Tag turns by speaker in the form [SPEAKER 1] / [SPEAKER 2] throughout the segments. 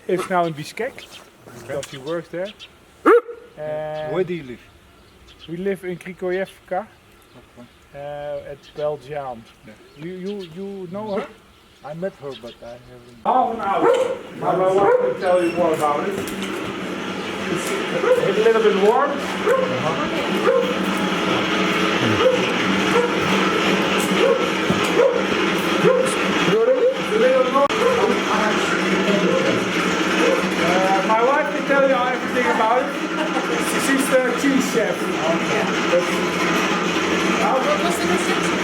[SPEAKER 1] lives now in Bishkek because he works there.
[SPEAKER 2] Where do you live?
[SPEAKER 1] We live in Grigorьевka at Belgium.
[SPEAKER 2] Yeah.
[SPEAKER 1] You know her?
[SPEAKER 2] I met her, but I haven't.
[SPEAKER 1] Half an hour. But I want to tell you more about it. It's a little bit warm. My wife can tell you everything about it. She's the cheese chef.
[SPEAKER 3] What was the reception?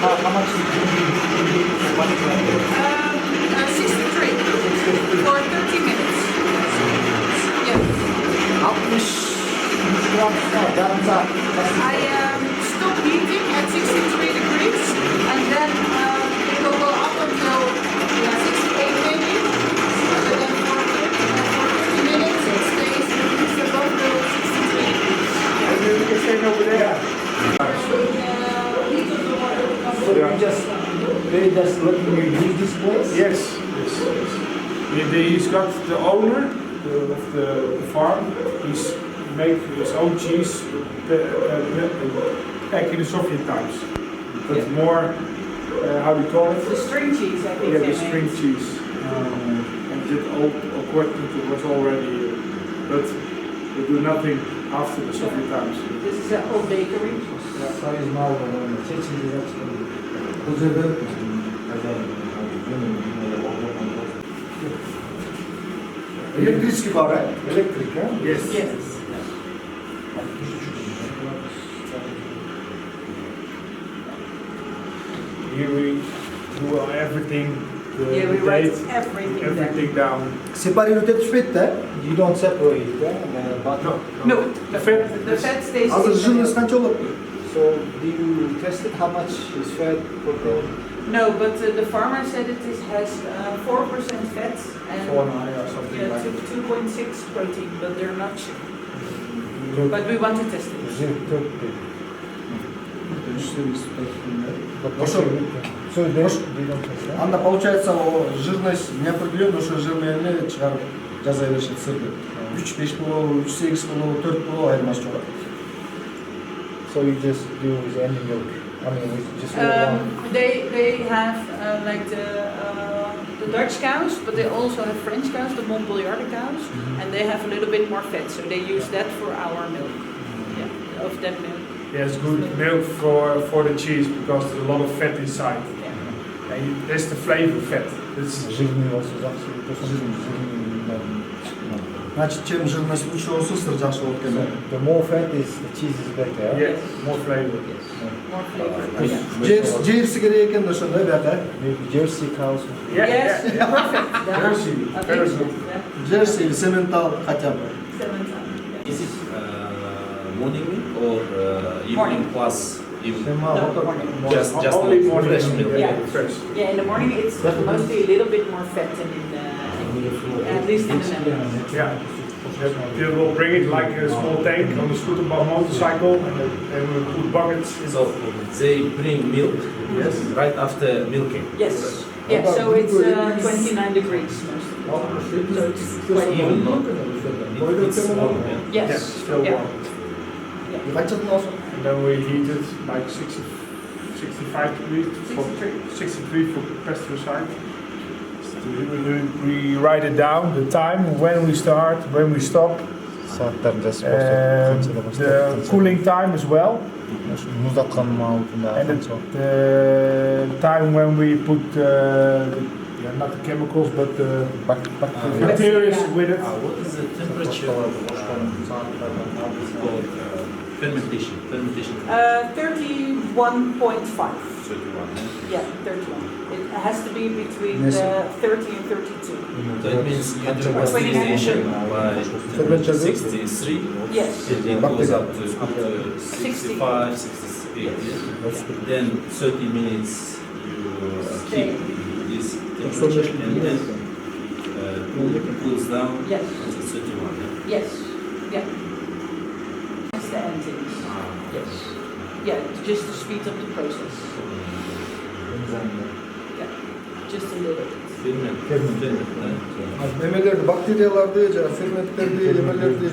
[SPEAKER 2] How much?
[SPEAKER 3] 63 for 30 minutes. Yeah.
[SPEAKER 2] 60
[SPEAKER 3] I stop heating at 63 degrees and then it will go up until 68 maybe. And then for 50 minutes it stays above the 63 degrees.
[SPEAKER 1] And then we can stay over there.
[SPEAKER 2] So they just let me use this place?
[SPEAKER 1] Yes. He's got the owner of the farm. He's make his own cheese back in the Soviet times. But more, how do you call it?
[SPEAKER 3] The string cheese, I think.
[SPEAKER 1] Yeah, the string cheese. And it all equipment was already, but they do nothing after the Soviet times.
[SPEAKER 3] This is an old bakery.
[SPEAKER 2] Electric bar, right? Electric, huh?
[SPEAKER 1] Yes.
[SPEAKER 3] Yes.
[SPEAKER 1] Here we do everything.
[SPEAKER 3] Yeah, we write everything
[SPEAKER 1] down.
[SPEAKER 2] Separated fat, you don't separate it, but
[SPEAKER 3] No,
[SPEAKER 1] The fat.
[SPEAKER 3] the fat stays
[SPEAKER 2] Hazır
[SPEAKER 3] in the
[SPEAKER 2] jırnız
[SPEAKER 3] milk.
[SPEAKER 2] kaç olur? So do you test it? How much is fat per day?
[SPEAKER 3] No, but the farmer said it has 4% fat and
[SPEAKER 2] or something
[SPEAKER 3] yeah,
[SPEAKER 2] like that.
[SPEAKER 3] 2.6 protein, but they're not sure. But we want to test it.
[SPEAKER 2] Анда получается жирность неопределенная, что жирный чыгарып жаза беришет сырды. 3-5 кило, 3-8 кило, 4 кило айырмасы жок.
[SPEAKER 4] So you just do with any milk? I mean, with just
[SPEAKER 3] They have like the Dutch cows, but they also have French cows, the Montbéliarde cows, and they have a little bit more fat, so they use that for our milk. Yeah, of that milk.
[SPEAKER 1] Yeah, it's good milk for the cheese because there's a lot of fat inside.
[SPEAKER 3] Yeah.
[SPEAKER 1] And that's the flavor fat. It's
[SPEAKER 4] жирный болсо жакшы,
[SPEAKER 2] Значит, чем жирность лучше болсо, сыр жакшы болот экен.
[SPEAKER 4] The more fat is, the cheese is better.
[SPEAKER 1] yeah, more flavor.
[SPEAKER 3] More flavor.
[SPEAKER 2] Жейрси керек экен да ошондой бияка.
[SPEAKER 4] Maybe Jersey cows.
[SPEAKER 1] Yeah,
[SPEAKER 3] Yes,
[SPEAKER 1] yeah, yeah.
[SPEAKER 3] perfect.
[SPEAKER 1] Jersey, very good.
[SPEAKER 2] Жейрси или сементал хотя бы.
[SPEAKER 5] Is it morning milk or evening
[SPEAKER 3] Morning.
[SPEAKER 5] plus evening?
[SPEAKER 3] No, morning.
[SPEAKER 5] Just
[SPEAKER 1] Only morning
[SPEAKER 5] fresh milk.
[SPEAKER 3] Yeah.
[SPEAKER 1] Fresh.
[SPEAKER 3] Yeah, in the morning it's mostly a little bit more fat than at least in the Netherlands.
[SPEAKER 1] Yeah. They will bring it like a small tank on a scooter motorcycle and we put buckets in.
[SPEAKER 5] So they bring milk
[SPEAKER 1] Yes.
[SPEAKER 5] right after milking.
[SPEAKER 3] Yes. Yeah, so it's 29 degrees most of the time. So it's quite
[SPEAKER 5] Even
[SPEAKER 3] warm.
[SPEAKER 5] not. It's warm. Yeah.
[SPEAKER 1] Yeah,
[SPEAKER 3] Yes.
[SPEAKER 1] still
[SPEAKER 3] Yeah.
[SPEAKER 1] warm.
[SPEAKER 2] Качан болсо?
[SPEAKER 1] And then we heat it like 65 degrees, 63 for pesticide. We write it down, the time, when we start, when we stop,
[SPEAKER 4] Saatten just
[SPEAKER 1] and the cooling time as well,
[SPEAKER 4] Muzakkanma altında.
[SPEAKER 1] and the time when we put not the chemicals but the bacteria with it.
[SPEAKER 5] What is the temperature of fermentation?
[SPEAKER 3] 31.5.
[SPEAKER 5] 31.
[SPEAKER 3] Yeah, 31. It has to be between 30 and 32.
[SPEAKER 5] So it means you do pasteurization by 63.
[SPEAKER 3] Yes.
[SPEAKER 5] It goes up to 65, 68. Then 30 minutes you keep this temperature and then it cools down
[SPEAKER 3] Yes.
[SPEAKER 5] to 31.
[SPEAKER 3] Yes. Yeah. That's the ending. Yes. Yeah, just to speed up the process. Yeah, just a little bit.
[SPEAKER 5] Ferment.
[SPEAKER 2] Nemelerdi, bakteriyalardı, fermentlerdi, yemelerdi.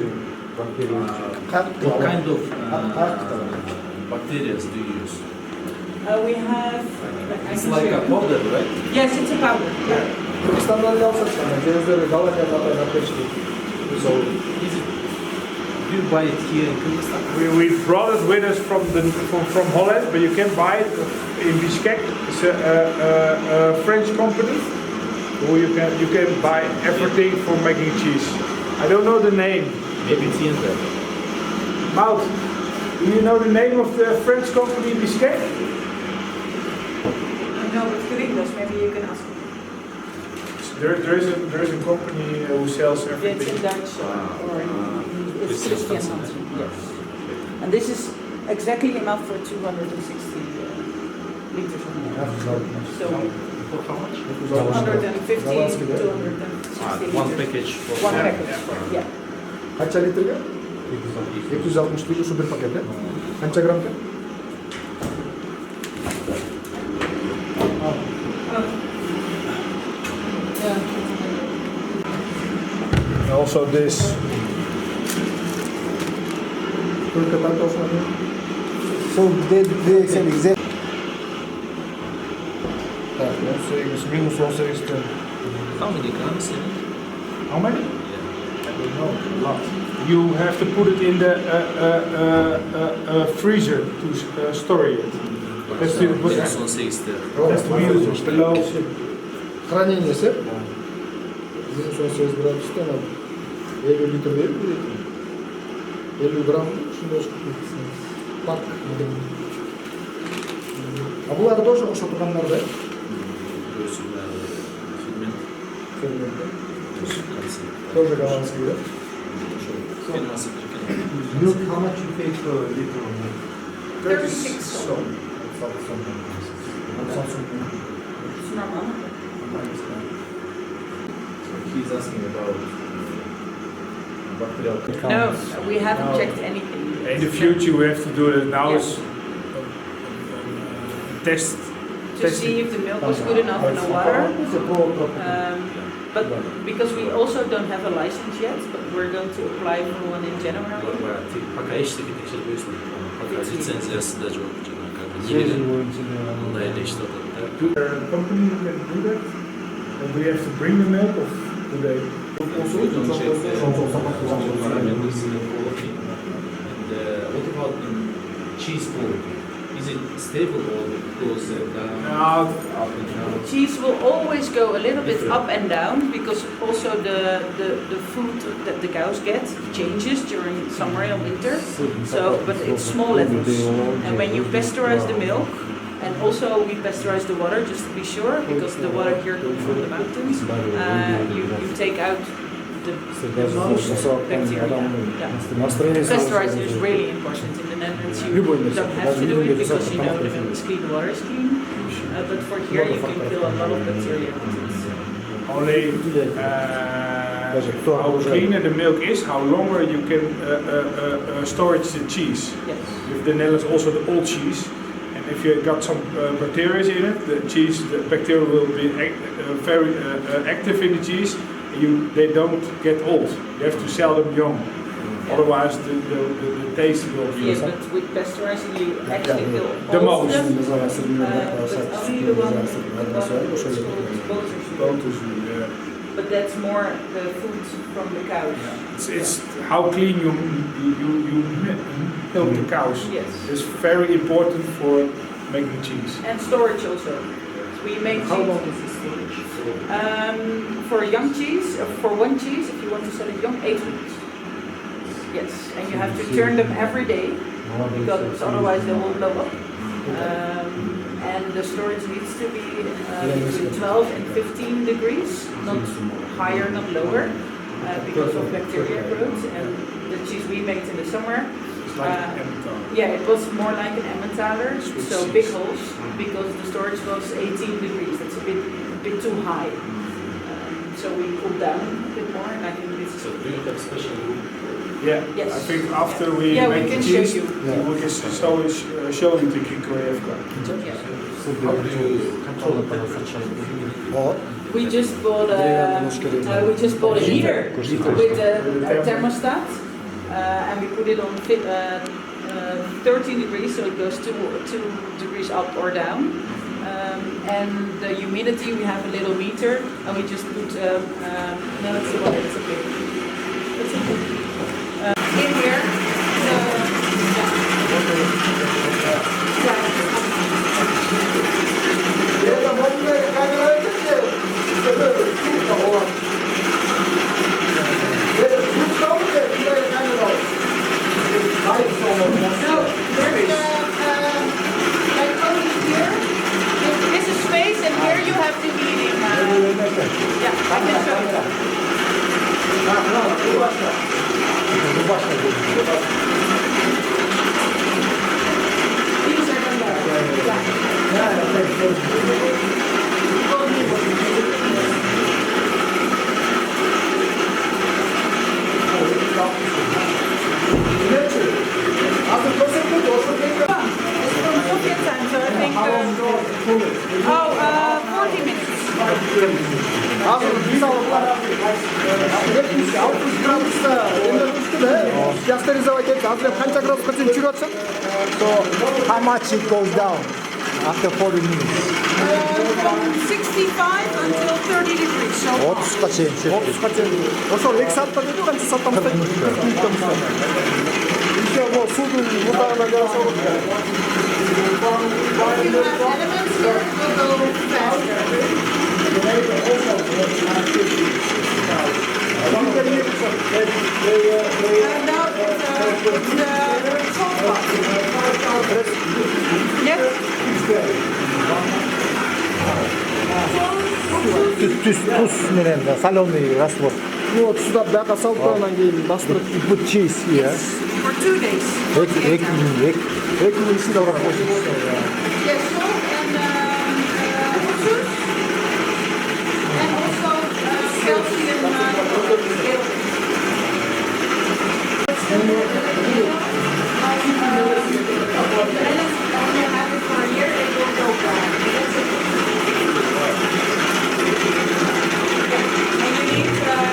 [SPEAKER 5] What kind of bacteria do you use?
[SPEAKER 3] We have.
[SPEAKER 5] It's like a powder, right?
[SPEAKER 3] Yes, it's a powder. Yeah.
[SPEAKER 2] Kırgızistan'dan alsak sana, cevizleri, Galatya, Kapay'la peşti.
[SPEAKER 5] So is it? Do you buy it here in Kyrgyzstan?
[SPEAKER 1] We brought it with us from Holland, but you can buy it in Bishkek. It's a French company, where you can buy everything for making cheese. I don't know the name.
[SPEAKER 5] Maybe it's in there.
[SPEAKER 1] Mout, do you know the name of the French company in Bishkek?
[SPEAKER 3] No, but Gringos, maybe you can ask.
[SPEAKER 1] There is a company who sells
[SPEAKER 3] It's
[SPEAKER 1] everything.
[SPEAKER 3] in Dutch or it's
[SPEAKER 5] It's
[SPEAKER 3] Christian
[SPEAKER 5] just
[SPEAKER 3] Hansen. Yes. And this is exactly enough for 260 liters of milk. So
[SPEAKER 5] For how much?
[SPEAKER 3] 150, 260
[SPEAKER 5] One
[SPEAKER 3] liters.
[SPEAKER 5] package for
[SPEAKER 3] One package. Yeah.
[SPEAKER 2] Kaça litre? 260 litre şu bir pakete. Kaça gram ki?
[SPEAKER 3] Yeah.
[SPEAKER 1] Also this.
[SPEAKER 2] Türkiye tanıtı olsun.
[SPEAKER 4] So they said exactly.
[SPEAKER 2] Tak, 18, minus 18 ton.
[SPEAKER 5] how many grams in it?
[SPEAKER 1] How many?
[SPEAKER 5] Yeah.
[SPEAKER 1] I don't know. A lot. You have to put it in the freezer to store it. That's the
[SPEAKER 5] Minus 160.
[SPEAKER 1] Has to be below.
[SPEAKER 2] Хранениесі. Minus 18 градуста, 50 litre değil mi? 50 gram, şunu pak. А бұлар тоже ошо тургандар да? Тоже голландские, да?
[SPEAKER 4] Milk, how much you pay per liter of milk?
[SPEAKER 3] 36
[SPEAKER 1] So,
[SPEAKER 3] It's normal.
[SPEAKER 5] He's asking about bacterial
[SPEAKER 3] No, we haven't
[SPEAKER 1] No.
[SPEAKER 3] checked anything.
[SPEAKER 1] in the future we have to do it. Now
[SPEAKER 3] Yeah.
[SPEAKER 1] it's test.
[SPEAKER 3] To see if the milk was good enough in the water.
[SPEAKER 4] It's a pro.
[SPEAKER 3] But because we also don't have a license yet, but we're going to apply for one in January.
[SPEAKER 5] Пока ищете, тексербуйся. Пока лицензиясы даже yok. Как бы не видно. Да, или что-то.
[SPEAKER 1] There a company who can do that? And we have to bring the milk of today.
[SPEAKER 5] Don't check the parameters in the quality. And what about in cheese quality? Is it stable or goes down,
[SPEAKER 1] Now,
[SPEAKER 5] up and down?
[SPEAKER 3] Cheese will always go a little bit up and down because also the food that the cows get changes during summer and winter. So, but it's small levels. And when you pasteurize the milk, and also we pasteurize the water just to be sure, because the water here comes from the mountains, you take out the most bacteria. Yeah. Pasteurizing is really important in the Netherlands. You don't have to do it because you know the milk is clean, the water is clean. But for here you can kill a lot of bacteria.
[SPEAKER 1] only how cleaner the milk is, how longer you can storage the cheese.
[SPEAKER 3] Yes.
[SPEAKER 1] With the Netherlands also the old cheese. And if you got some bacteria in it, the bacteria will be very active in the cheese. They don't get old. You have to sell them young. Otherwise the taste will be.
[SPEAKER 3] Yes, but with pasteurizing you actually kill
[SPEAKER 1] The
[SPEAKER 3] all of
[SPEAKER 1] most.
[SPEAKER 3] them. But only the one but that's more the food from the cows.
[SPEAKER 1] It's how clean you milk the cows.
[SPEAKER 3] Yes.
[SPEAKER 1] It's very important for making cheese.
[SPEAKER 3] And storage also. We make
[SPEAKER 4] How
[SPEAKER 3] cheese.
[SPEAKER 4] long is the storage?
[SPEAKER 3] For young cheese, for one cheese, if you want to sell it young, 8 weeks. Yes, and you have to turn them every day because otherwise they will blow up. And the storage needs to be between 12 and 15 degrees, not higher, not lower, because of bacteria growth. And the cheese we made in the summer,
[SPEAKER 1] It's like Emmentaler.
[SPEAKER 3] yeah, it was more like an Emmentaler, so big holes, because the storage was 18 degrees. That's a bit too high. So we cooled down a bit more, and I think this is.
[SPEAKER 5] So do you have special room?
[SPEAKER 1] Yeah,
[SPEAKER 3] Yes.
[SPEAKER 1] I think after we
[SPEAKER 3] Yeah, we
[SPEAKER 1] make
[SPEAKER 3] can
[SPEAKER 1] the
[SPEAKER 3] show
[SPEAKER 1] cheese,
[SPEAKER 3] you.
[SPEAKER 1] we can show you the Grigorьevka.
[SPEAKER 3] Yeah.
[SPEAKER 5] How do you control the temperature?
[SPEAKER 2] O
[SPEAKER 3] We just bought a heater with a thermostat, and we put it on 13 degrees, so it goes 2 degrees up or down. And the humidity, we have a little meter, and we just put. No, it's the one. It's okay. It's okay. In here. This is space, and here you have the heating. Yeah, I can show you that. These are Soviet time, so I think 40 minutes.
[SPEAKER 4] So how much it goes down after 40 minutes?
[SPEAKER 3] From 65 until 30 degrees. So hot.
[SPEAKER 4] 30까지
[SPEAKER 2] Ошол 2 саатта деп канча сааттан еще мо судун мурдагына жараша
[SPEAKER 3] If you have elements here, it will go faster. Now it's the salt box. Yes.
[SPEAKER 4] Tuz menен соленый раствор.
[SPEAKER 2] Вот сюда бияка салып анан кийин бастырып
[SPEAKER 4] Put cheese, yeah.
[SPEAKER 3] For 2 days.
[SPEAKER 4] Ek içinde olarak
[SPEAKER 3] Yes, salt and juice. And also calcium. When you have it for a year, it will go bad. And you need the pH.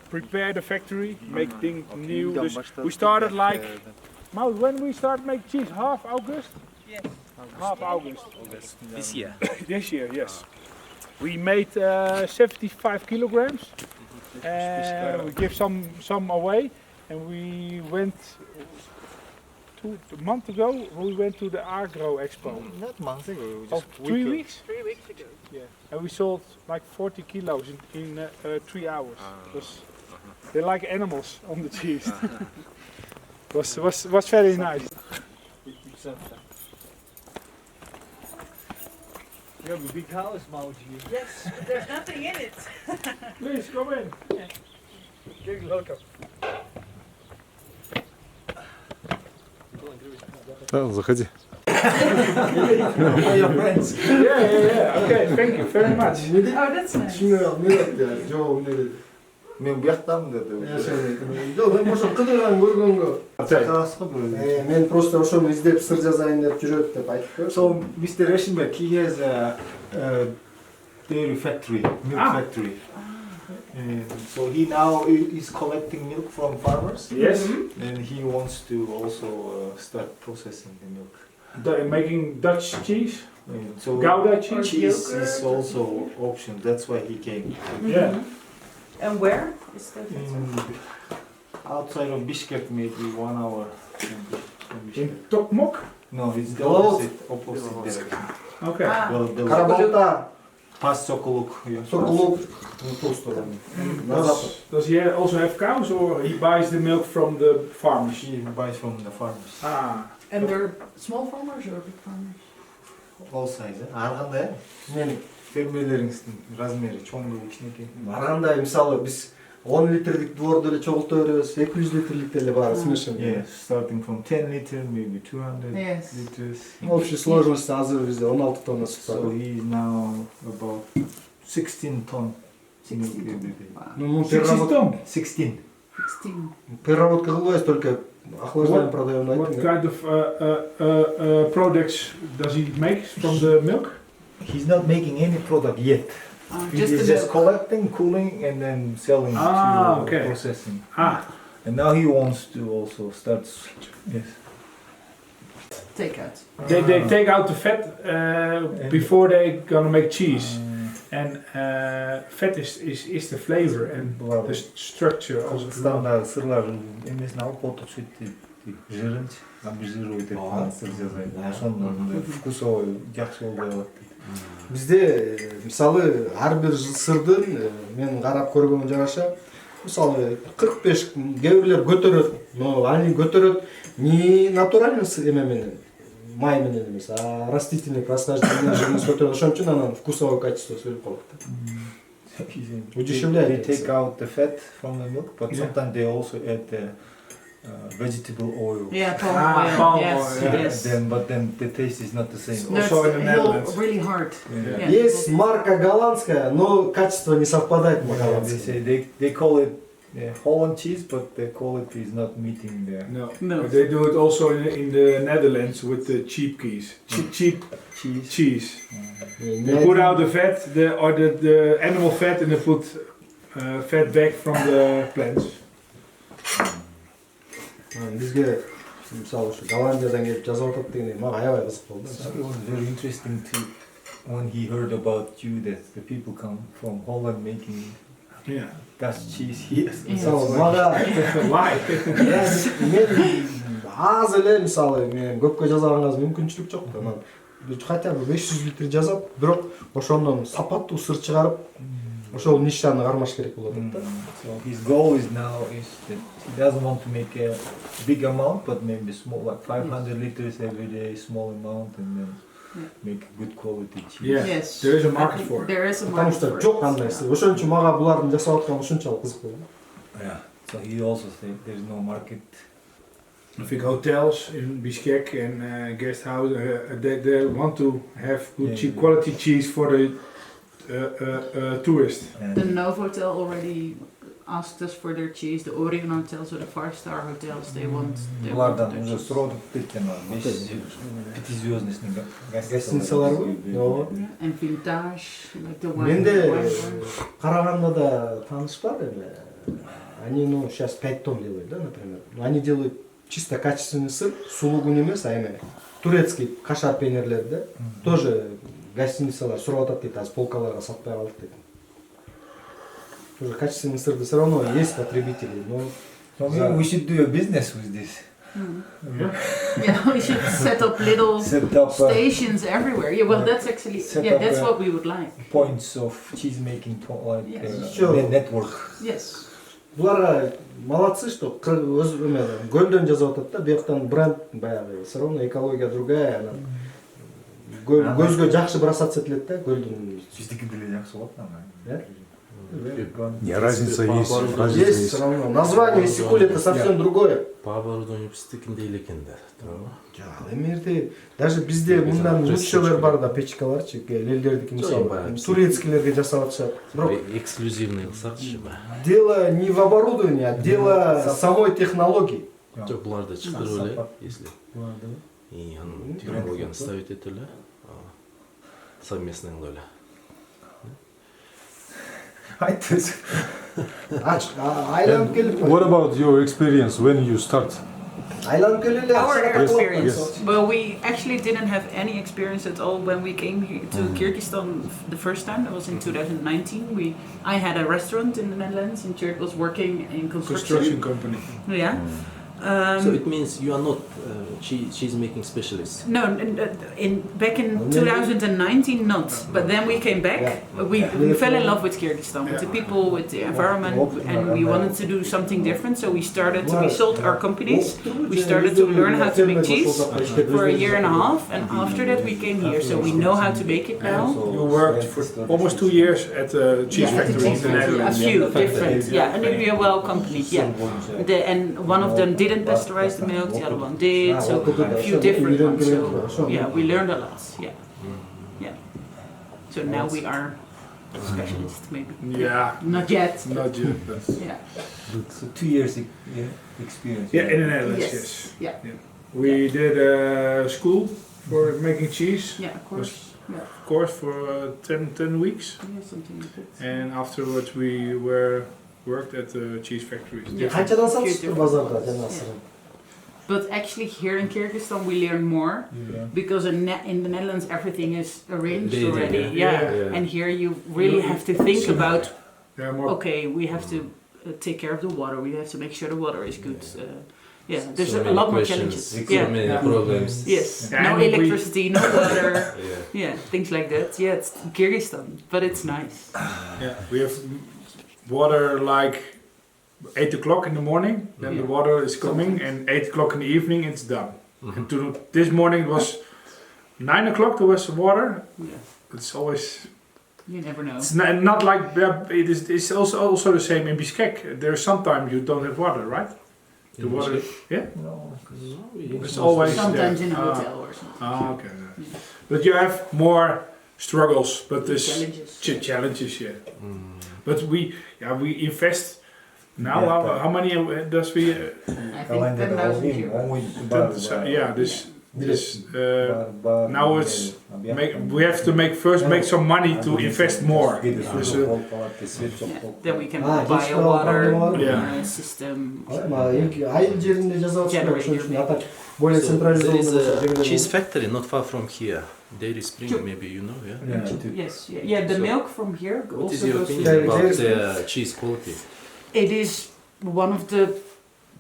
[SPEAKER 1] Prepare the factory, make things new. We started like, when we start make cheese, half August?
[SPEAKER 3] Yes.
[SPEAKER 1] Half August.
[SPEAKER 5] This year.
[SPEAKER 1] This year, yes. We made 75 kilograms, and we give some away, and we went a month ago. We went to the Agro Expo.
[SPEAKER 4] Not months ago,
[SPEAKER 1] Oh, 3 weeks?
[SPEAKER 3] 3 weeks ago.
[SPEAKER 1] Yeah, and we sold like 40 kilos in 3 hours. They're like animals on the cheese. was very nice.
[SPEAKER 4] You have a big house, Mauji.
[SPEAKER 3] Yes, but there's nothing in it.
[SPEAKER 1] Please come in. You're welcome.
[SPEAKER 6] Заходи.
[SPEAKER 2] your friends.
[SPEAKER 1] Yeah. Okay, thank you very much.
[SPEAKER 3] Oh, that's nice.
[SPEAKER 2] 중요한 내가 저 오늘
[SPEAKER 4] Men buyoqdamdi deb.
[SPEAKER 2] Жок, мен ошо кыдырган көргөнгө. Мен просто ошону издеп сыр жазайын деп жүрөт деп айтып.
[SPEAKER 4] So Mr. Reschenberg, he has a dairy factory, milk factory. And so he now is collecting milk from farmers.
[SPEAKER 1] Yes.
[SPEAKER 4] And he wants to also start processing the milk.
[SPEAKER 1] They're making Dutch cheese.
[SPEAKER 4] And so
[SPEAKER 1] Gouda cheese.
[SPEAKER 4] cheese is also option. That's why he came.
[SPEAKER 1] Yeah.
[SPEAKER 3] And where is that?
[SPEAKER 4] Outside of Bishkek, maybe 1 hour from Bishkek.
[SPEAKER 1] In Tokmok.
[SPEAKER 4] No, it's the
[SPEAKER 2] Голод.
[SPEAKER 4] opposite direction.
[SPEAKER 1] Okay.
[SPEAKER 3] Ah.
[SPEAKER 4] Well,
[SPEAKER 2] Карабалта
[SPEAKER 4] Past Sokoluk.
[SPEAKER 2] Соколов, в ту сторону. На запад.
[SPEAKER 1] Does he also have cows, or he buys the milk from the farmers?
[SPEAKER 4] He buys from the farmers.
[SPEAKER 1] Ah,
[SPEAKER 3] And they're small farmers or big farmers?
[SPEAKER 4] All size. Арғандай
[SPEAKER 2] Мен
[SPEAKER 4] фермерлеріңіздің размері чоңғы кішінекей.
[SPEAKER 2] барганда мисалы биз 10 литрлик дворду эле чогулта беребиз, 200 литрлик деле бар, смешен.
[SPEAKER 4] Yeah, starting from 10 liter, maybe 200
[SPEAKER 3] Yes.
[SPEAKER 4] liters.
[SPEAKER 2] В общей сложности азыр бизде 16 тонна
[SPEAKER 4] So
[SPEAKER 2] сыктар.
[SPEAKER 4] he is now about 16 ton.
[SPEAKER 3] 16
[SPEAKER 4] milk every
[SPEAKER 3] ton.
[SPEAKER 4] day.
[SPEAKER 3] Wow.
[SPEAKER 2] Ну, мы
[SPEAKER 1] 60 ton.
[SPEAKER 4] 16.
[SPEAKER 3] 16.
[SPEAKER 2] переработка кылбайбыз, только охлаждаем, продаем на
[SPEAKER 1] What
[SPEAKER 2] этом.
[SPEAKER 1] kind of products does he make from the milk?
[SPEAKER 4] He's not making any product yet. He
[SPEAKER 3] Just
[SPEAKER 4] is
[SPEAKER 3] the
[SPEAKER 4] just
[SPEAKER 3] milk.
[SPEAKER 4] collecting, cooling, and then selling
[SPEAKER 1] Ah,
[SPEAKER 4] to
[SPEAKER 1] okay.
[SPEAKER 4] processing.
[SPEAKER 1] Ah,
[SPEAKER 4] And now he wants to also start. Yes.
[SPEAKER 3] Take out.
[SPEAKER 1] they take out the fat before they gonna make cheese, and fat is the flavor and the structure also.
[SPEAKER 4] Қазақстандағы сырлардың емесін алып отыр сөйтті жырын обезжирует деп сыр жасайды. Сонда вкусовой жақсы болуы болады.
[SPEAKER 2] Бизде мисалы ар бир сырдын мен карап көргөнүм жараша, мисалы 45 кээ бирлер көтөрөт, но аны көтөрөт не натуральный эме менен, май менен эмес, а растительный происхождение жырын көтөрөт. Ошон үчүн анан вкусовой качество өлүп калат. Удешевляет.
[SPEAKER 4] They take out the fat from the milk, but sometimes they also add the vegetable oil.
[SPEAKER 3] Yeah, palm
[SPEAKER 1] Ah,
[SPEAKER 3] oil.
[SPEAKER 1] palm
[SPEAKER 3] Yes,
[SPEAKER 1] oil, yeah.
[SPEAKER 3] yes.
[SPEAKER 4] But then the taste is not the same.
[SPEAKER 3] No,
[SPEAKER 1] Also
[SPEAKER 3] it's
[SPEAKER 1] in the Netherlands.
[SPEAKER 3] really hard.
[SPEAKER 4] Yeah.
[SPEAKER 3] Yeah.
[SPEAKER 2] Есть марка голландская, но качество не совпадает на
[SPEAKER 4] Yeah, they
[SPEAKER 2] голландском.
[SPEAKER 4] say they call it Holland cheese, but the quality is not meeting the
[SPEAKER 1] No,
[SPEAKER 3] No.
[SPEAKER 1] but they do it also in the Netherlands with the cheap cheese. Cheap
[SPEAKER 4] cheese.
[SPEAKER 1] cheese. They put out the fat, the animal fat, and they put fat back from the plants.
[SPEAKER 2] Бизге мисалы ушу Голландиядан келип жазып атат дегенде мага аябай кызык болду.
[SPEAKER 4] So it was very interesting to when he heard about you that the people come from Holland making
[SPEAKER 1] Yeah.
[SPEAKER 4] Dutch cheese here.
[SPEAKER 2] Мисалы мага
[SPEAKER 1] Why?
[SPEAKER 2] мен аз эле мисалы мен көпкө жазганга мүмкүнчүлүк жок. Анан хотя бы 500 литр жазат, бирок ошондон сапаттуу сыр чыгарып, ошол нишаны кармаш керек болот да.
[SPEAKER 4] So his goal is now is that he doesn't want to make a big amount, but maybe small, like 500 liters every day, small amount, and then make good quality cheese.
[SPEAKER 1] Yeah.
[SPEAKER 3] Yes.
[SPEAKER 1] There is a
[SPEAKER 3] I
[SPEAKER 1] market
[SPEAKER 3] think
[SPEAKER 1] for it.
[SPEAKER 3] There is a
[SPEAKER 2] Потому
[SPEAKER 3] market
[SPEAKER 2] что
[SPEAKER 3] for
[SPEAKER 2] жок
[SPEAKER 3] it.
[SPEAKER 2] кандайсы. Ошон үчүн мага булардын жасап атканы ушунчалык кызык болду.
[SPEAKER 4] Yeah. So he also said there's no market.
[SPEAKER 1] I think hotels in Bishkek and guest house, they want to have good
[SPEAKER 4] Yeah.
[SPEAKER 1] cheap quality cheese for the tourists.
[SPEAKER 3] The Novotel already asked us for their cheese. The Orion hotels or the 5-star hotels, they want their
[SPEAKER 4] Бұлардан уже
[SPEAKER 3] cheese.
[SPEAKER 4] сұрап кеткен пятизвездочный
[SPEAKER 2] Гостиницаларбы? Ооба.
[SPEAKER 3] And vintage, like the wine.
[SPEAKER 2] Менде
[SPEAKER 3] wine.
[SPEAKER 2] Карагандада да тааныш бар эми. Они, ну, сейчас 5 тонн делают, да, например. Но они делают чисто качественный сыр, сулугун эмес, а эми турецкий кашар пенерлер, да. Тоже гостиницалар сурап атат дейт, азыр полкаларга сатпай калдык дейт. Тоже качественный сыр, все равно есть потребители, но
[SPEAKER 4] So maybe we should do a business with this.
[SPEAKER 3] Yeah, we should set up little
[SPEAKER 4] Set up
[SPEAKER 3] stations everywhere. Yeah, well, that's actually,
[SPEAKER 4] Set
[SPEAKER 3] yeah,
[SPEAKER 4] up
[SPEAKER 3] that's
[SPEAKER 4] a-
[SPEAKER 3] what we would like.
[SPEAKER 4] points of cheese making, like
[SPEAKER 3] Yes.
[SPEAKER 2] Sure.
[SPEAKER 4] network.
[SPEAKER 3] Yes.
[SPEAKER 2] буларга молодцы, что өз эме көлдөн жазып атат да, бияктан бренд баягы, все равно экология другая, она көзгө жакшы бросаться этилет да, көлдүн.
[SPEAKER 4] Биздики деле жакшы болот
[SPEAKER 2] Да?
[SPEAKER 6] Не, разница есть. Разница
[SPEAKER 2] Есть
[SPEAKER 6] есть.
[SPEAKER 2] все равно. Название Сикуль это совсем другое.
[SPEAKER 7] По оборудованию пистикинде элекендер, туура?
[SPEAKER 2] Жак, эмерде даже бизде мындан лучшелер бар да, печкаларчы, элдердики мисалы, турецкилерге жасап атышат. Бирок
[SPEAKER 7] Эксклюзивный кылсакчы.
[SPEAKER 2] дело не в оборудовании, а дело самой технологии.
[SPEAKER 7] Жок, буларды чыгарып эле, если и анын технологияны ставить этип эле, совместный кылып эле.
[SPEAKER 2] Айланып келип,
[SPEAKER 6] What about your experience when you start?
[SPEAKER 2] айланып келеле.
[SPEAKER 3] Our experience.
[SPEAKER 6] Yes.
[SPEAKER 3] Well, we actually didn't have any experience at all when we came here to Kyrgyzstan the first time. That was in 2019. I had a restaurant in the Netherlands, and Tjerd was working in construction.
[SPEAKER 1] Construction company.
[SPEAKER 3] Yeah.
[SPEAKER 7] So it means you are not cheese making specialist.
[SPEAKER 3] No, back in 2019 not, but then we came back. We fell in love with Kyrgyzstan, with the people, with the environment, and we wanted to do something different. So we sold our companies. We started to learn how to make cheese for a year and a half, and after that we came here. So we know how to make it now.
[SPEAKER 1] You worked for almost 2 years at the cheese factory in the
[SPEAKER 3] A
[SPEAKER 1] Netherlands.
[SPEAKER 3] few different, and they're well companies, and one of them didn't pasteurize the milk, the other one did, so a few different ones. So yeah, we learned a lot. Yeah. So now we are specialists, maybe.
[SPEAKER 1] Yeah.
[SPEAKER 3] Not yet.
[SPEAKER 1] Not yet. But
[SPEAKER 3] Yeah.
[SPEAKER 4] So 2 years experience.
[SPEAKER 1] yeah, in the Netherlands,
[SPEAKER 3] Yes.
[SPEAKER 1] yes.
[SPEAKER 3] Yeah.
[SPEAKER 1] We did a school for making cheese.
[SPEAKER 3] Yeah, of course. Yeah.
[SPEAKER 1] Of course, for 10 weeks.
[SPEAKER 3] Yeah, something like that.
[SPEAKER 1] And afterwards we worked at the cheese factories.
[SPEAKER 3] Yeah.
[SPEAKER 2] Қаншадан сатышты базарда жаңа сырын?
[SPEAKER 3] But actually, here in Kyrgyzstan, we learn more because in the Netherlands everything is arranged already.
[SPEAKER 1] Yeah.
[SPEAKER 3] And here you really have to think about.
[SPEAKER 1] Yeah, more.
[SPEAKER 3] Okay, we have to take care of the water. We have to make sure the water is good. There's
[SPEAKER 7] So
[SPEAKER 3] a
[SPEAKER 7] many
[SPEAKER 3] lot more
[SPEAKER 7] questions,
[SPEAKER 3] challenges.
[SPEAKER 7] so many problems.
[SPEAKER 3] Yes.
[SPEAKER 1] Yeah,
[SPEAKER 3] No
[SPEAKER 1] and we-
[SPEAKER 3] electricity, no water.
[SPEAKER 7] Yeah.
[SPEAKER 3] Things like that. Yeah, it's Kyrgyzstan, but it's nice.
[SPEAKER 1] Yeah, we have water like 8 o'clock in the morning, then the water is coming, and 8 o'clock in the evening it's done. And this morning it was 9 o'clock, there was water.
[SPEAKER 3] Yeah.
[SPEAKER 1] It's always,
[SPEAKER 3] You never know.
[SPEAKER 1] it's not like, it's also the same in Bishkek. There's sometimes you don't have water, right? The
[SPEAKER 7] In
[SPEAKER 1] water,
[SPEAKER 7] Bishkek?
[SPEAKER 1] yeah?
[SPEAKER 4] No,
[SPEAKER 1] It's always
[SPEAKER 3] Sometimes
[SPEAKER 1] there.
[SPEAKER 3] in a hotel or something.
[SPEAKER 1] Okay. But you have more struggles, but there's
[SPEAKER 3] Challenges.
[SPEAKER 1] challenges, yeah. But we invest now. How many does we?
[SPEAKER 3] I think 10,000 euros.
[SPEAKER 1] Yeah, this now it's we have to make some money to invest more.
[SPEAKER 3] Then we can
[SPEAKER 2] Ah,
[SPEAKER 3] buy
[SPEAKER 2] just
[SPEAKER 3] a water
[SPEAKER 1] Yeah.
[SPEAKER 3] system.
[SPEAKER 2] Айыл жеринде жасалат ошон үчүн атак более
[SPEAKER 7] So there is a cheese factory not far from here. Dairy Spring, maybe you know, yeah?
[SPEAKER 3] Yes, the
[SPEAKER 7] So
[SPEAKER 3] milk from here
[SPEAKER 7] What
[SPEAKER 3] also
[SPEAKER 7] is your
[SPEAKER 3] goes
[SPEAKER 7] opinion
[SPEAKER 3] to.
[SPEAKER 7] about the cheese quality?
[SPEAKER 3] It is one of the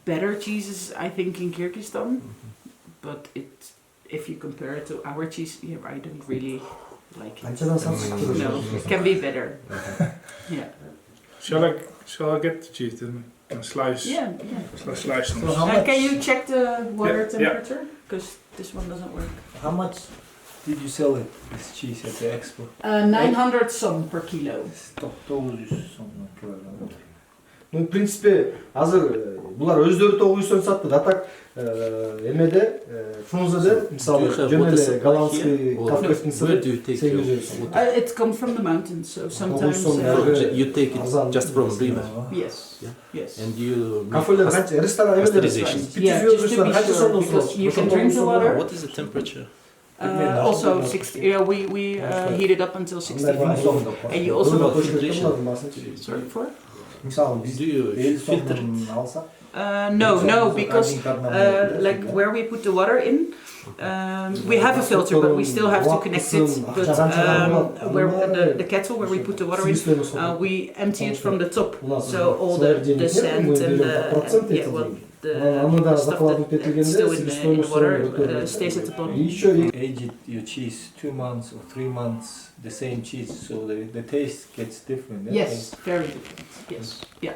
[SPEAKER 3] better cheeses, I think, in Kyrgyzstan. But if you compare it to our cheese, I don't really like it.
[SPEAKER 2] Анчадан сатышты.
[SPEAKER 3] No, it can be better. Yeah.
[SPEAKER 1] Shall I get the cheese then? And slice.
[SPEAKER 3] Yeah.
[SPEAKER 1] Slice them.
[SPEAKER 4] So how much?
[SPEAKER 3] Can you check the water
[SPEAKER 1] Yeah,
[SPEAKER 3] temperature? Because this one doesn't work.
[SPEAKER 4] How much did you sell it, this cheese at the expo?
[SPEAKER 3] 900 som per kilo.
[SPEAKER 4] 900 сомдон килограмм.
[SPEAKER 2] Ну, в принципе, азыр булар өздөрү 900 сатты. Атак эмеде Фрунзеде мисалы жөн эле голландский кооперативдин
[SPEAKER 7] Where
[SPEAKER 2] сыры
[SPEAKER 7] do you take
[SPEAKER 2] 800
[SPEAKER 7] your water?
[SPEAKER 3] It comes from the mountains, so sometimes.
[SPEAKER 7] You take it just from river.
[SPEAKER 3] Yes.
[SPEAKER 7] Yeah.
[SPEAKER 3] Yes.
[SPEAKER 7] And you make
[SPEAKER 2] Кафелер канча ресторан эмелер
[SPEAKER 7] pasteurization.
[SPEAKER 3] Yeah, just to be sure, because you can drink the water.
[SPEAKER 7] What is the temperature?
[SPEAKER 3] Also 60. Yeah, we heat it up until 60 degrees. And you also
[SPEAKER 7] About filtration.
[SPEAKER 3] sorry for.
[SPEAKER 2] Мисалы биз
[SPEAKER 7] Do you filter it?
[SPEAKER 2] алсак
[SPEAKER 3] No, because like where we put the water in, we have a filter, but we still have to connect it. But where the kettle where we put the water in, we empty it from the top, so all the sand and the stuff that's still in the water stays at the bottom.
[SPEAKER 4] Age your cheese 2 months or 3 months, the same cheese, so the taste gets different.
[SPEAKER 3] Yes, very different. Yes, yeah.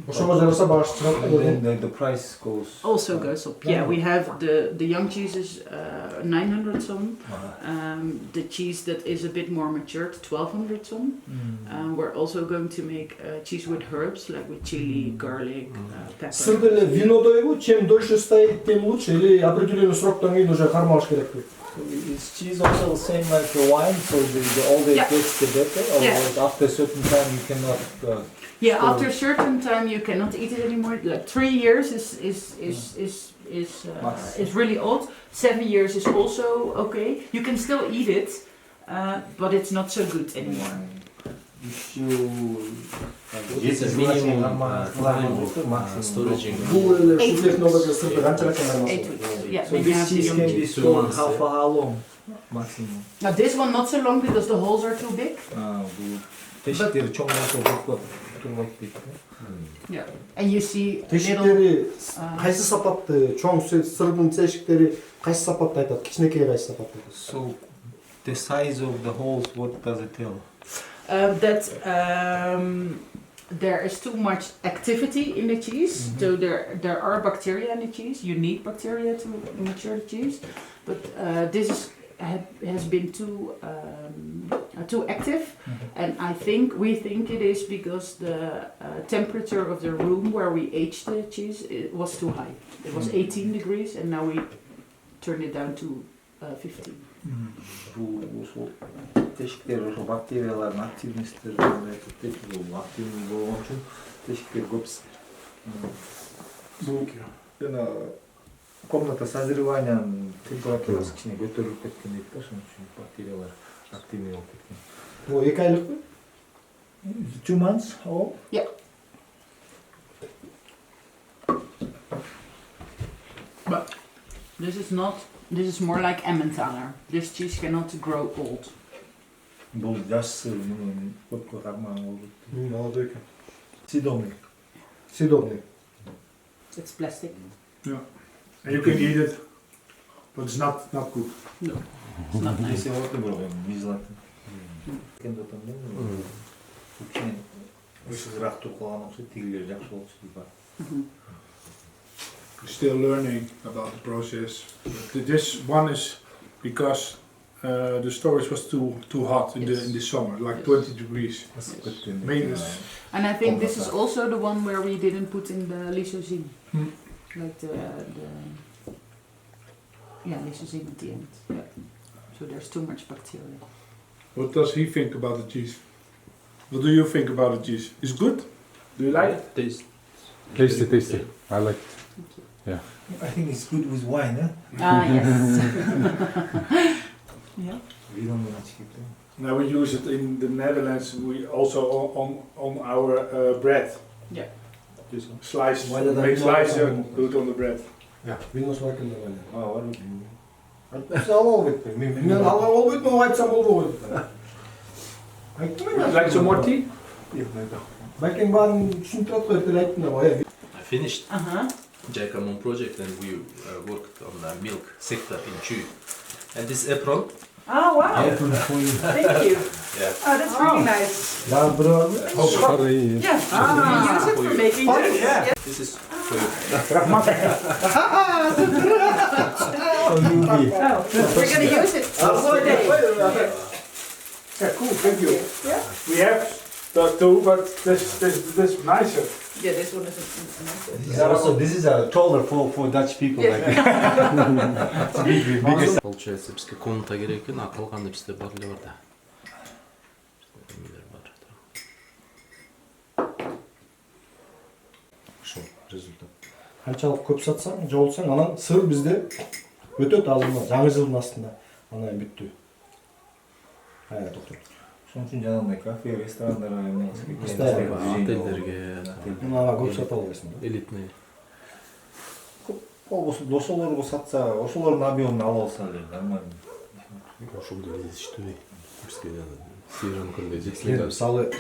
[SPEAKER 2] ошого жараса багыш чыгат.
[SPEAKER 4] And then the price goes.
[SPEAKER 3] Also goes up. Yeah, we have the young cheeses 900 som. The cheese that is a bit more matured 1200 som. We're also going to make cheese with herbs like with chili, garlic, pepper.
[SPEAKER 2] Сырды эле винодойбу, чем дольше стоит, тем лучше, или определенный сроктон кийин уже кармалыш керекпи?
[SPEAKER 4] Is cheese also the same like the wine? So the older it gets, the better? Or after a certain time you cannot...
[SPEAKER 3] After a certain time you cannot eat it anymore. Like 3 years is really old. 7 years is also okay. You can still eat it, but it's not so good anymore.
[SPEAKER 7] It's a minimum time of storage.
[SPEAKER 2] Бул эле
[SPEAKER 3] 8
[SPEAKER 2] ушул технология сырды канчалык
[SPEAKER 3] 8
[SPEAKER 2] кармалат?
[SPEAKER 3] weeks. Yeah,
[SPEAKER 4] So
[SPEAKER 3] when you
[SPEAKER 4] this
[SPEAKER 3] have the
[SPEAKER 4] cheese
[SPEAKER 3] young
[SPEAKER 4] can
[SPEAKER 3] cheese.
[SPEAKER 4] be
[SPEAKER 7] 2
[SPEAKER 4] stored
[SPEAKER 7] months,
[SPEAKER 4] how long maximum?
[SPEAKER 3] Now this one not so long because the holes are too big.
[SPEAKER 4] Bu teşikleri çok nasıl like this.
[SPEAKER 3] Yeah. And you see little.
[SPEAKER 2] Тешиктери кайсы сапатты? Чоң сырдын тешиктери кайсы сапатты айтат? Кичинекей кайсы сапатты айтат?
[SPEAKER 4] So the size of the holes, what does it tell?
[SPEAKER 3] That there is too much activity in the cheese. So there are bacteria in the cheese. You need bacteria to mature the cheese, but this has been too active, and we think it is because the temperature of the room where we aged the cheese was too high. It was 18 degrees, and now we turned it down to 15.
[SPEAKER 4] Ушул тешиктер ошо бактериялардын активностью активный болгон үчүн тешиктер көп. Бул жана комната созреваниянын температурасы кичине көтөрүлүп кеткен дейт да, ошон үчүн бактериялар активный болуп кеткен.
[SPEAKER 2] Бул 2 айлыкпы?
[SPEAKER 4] 2 months old?
[SPEAKER 3] Yeah. But this is more like Emmentaler. This cheese cannot grow old.
[SPEAKER 4] Бул жаш сыр менен көпкө карман болду.
[SPEAKER 2] Молодой экен.
[SPEAKER 4] Съедобный.
[SPEAKER 2] Съедобный.
[SPEAKER 3] It's plastic.
[SPEAKER 1] Yeah. And you can eat it, but it's not good.
[SPEAKER 3] No, it's not nice.
[SPEAKER 4] Если вот бирок мизлатын. Кенде отондо. Кичине ушузураак туркалган окшойт, тигилер жакшы болчу дейт.
[SPEAKER 1] Still learning about the process. But this one is because the storage was too hot in the summer, like 20 degrees. Maybe it's,
[SPEAKER 3] And I think this is also the one where we didn't put in the lysosine. Like lysosine at the end. Yeah. So there's too much bacteria.
[SPEAKER 1] what does he think about the cheese? What do you think about the cheese? Is it good? Do you like it?
[SPEAKER 6] Tasty. I like it. Yeah.
[SPEAKER 4] I think it's good with wine, eh?
[SPEAKER 3] Yes. Yeah.
[SPEAKER 4] We don't know much it.
[SPEAKER 1] Now we use it in the Netherlands. We also on our bread.
[SPEAKER 3] Yeah.
[SPEAKER 4] This one.
[SPEAKER 1] Slice,
[SPEAKER 2] Why did I
[SPEAKER 1] make
[SPEAKER 2] know
[SPEAKER 1] slices
[SPEAKER 2] that?
[SPEAKER 1] and do it on the bread.
[SPEAKER 2] Ja, вино сварканда байна.
[SPEAKER 4] What would you?
[SPEAKER 2] Сен ала албайт. Мен ала албайт, но айтсам болбойт. Айттым
[SPEAKER 1] Would you
[SPEAKER 2] мен.
[SPEAKER 1] like some more tea?
[SPEAKER 2] Байкен баарын түшүнүп атпай эле айттым да.
[SPEAKER 7] I finished
[SPEAKER 3] Uh-huh.
[SPEAKER 7] Jackamon project and we worked on the milk sector in Chu. And this apron,
[SPEAKER 3] Oh wow.
[SPEAKER 7] Yeah.
[SPEAKER 3] Thank you.
[SPEAKER 7] yeah,
[SPEAKER 3] Oh, that's really nice.
[SPEAKER 2] Дагы бирөө барбы?
[SPEAKER 3] Yeah. We use it for making this. Yeah.
[SPEAKER 7] this is for you.
[SPEAKER 3] Oh, we're gonna use it all day.
[SPEAKER 1] Yeah, cool. Thank you.
[SPEAKER 3] Yeah.
[SPEAKER 1] We have that too, but this nicer.
[SPEAKER 3] Yeah, this one is a
[SPEAKER 4] Also, this is a taller for Dutch people.
[SPEAKER 3] Yeah.
[SPEAKER 4] Like biggest.
[SPEAKER 7] Получается, бизге комната керек экен, а калганы бизде бар эле бар да. Эмелер бар.
[SPEAKER 2] Ошо результат. Канчалык көп сатсаң, жолсаң, анан сыр бизде өтөт азыр жаңы жылдын астында. Анан бүттү. Ая токтойт.
[SPEAKER 4] Ошон үчүн жанагындай кафе, ресторандарга эмес.
[SPEAKER 7] Отелдерге,
[SPEAKER 2] Мына көп сата албайсың да.
[SPEAKER 7] элитный.
[SPEAKER 4] Болбосо ошолорго сатса, ошолордун объемун ала алса эле нормально.
[SPEAKER 7] Ошондой жетиштүү. Бизге сыйрамкандай
[SPEAKER 2] Мен
[SPEAKER 7] жетиштүү.
[SPEAKER 2] мисалы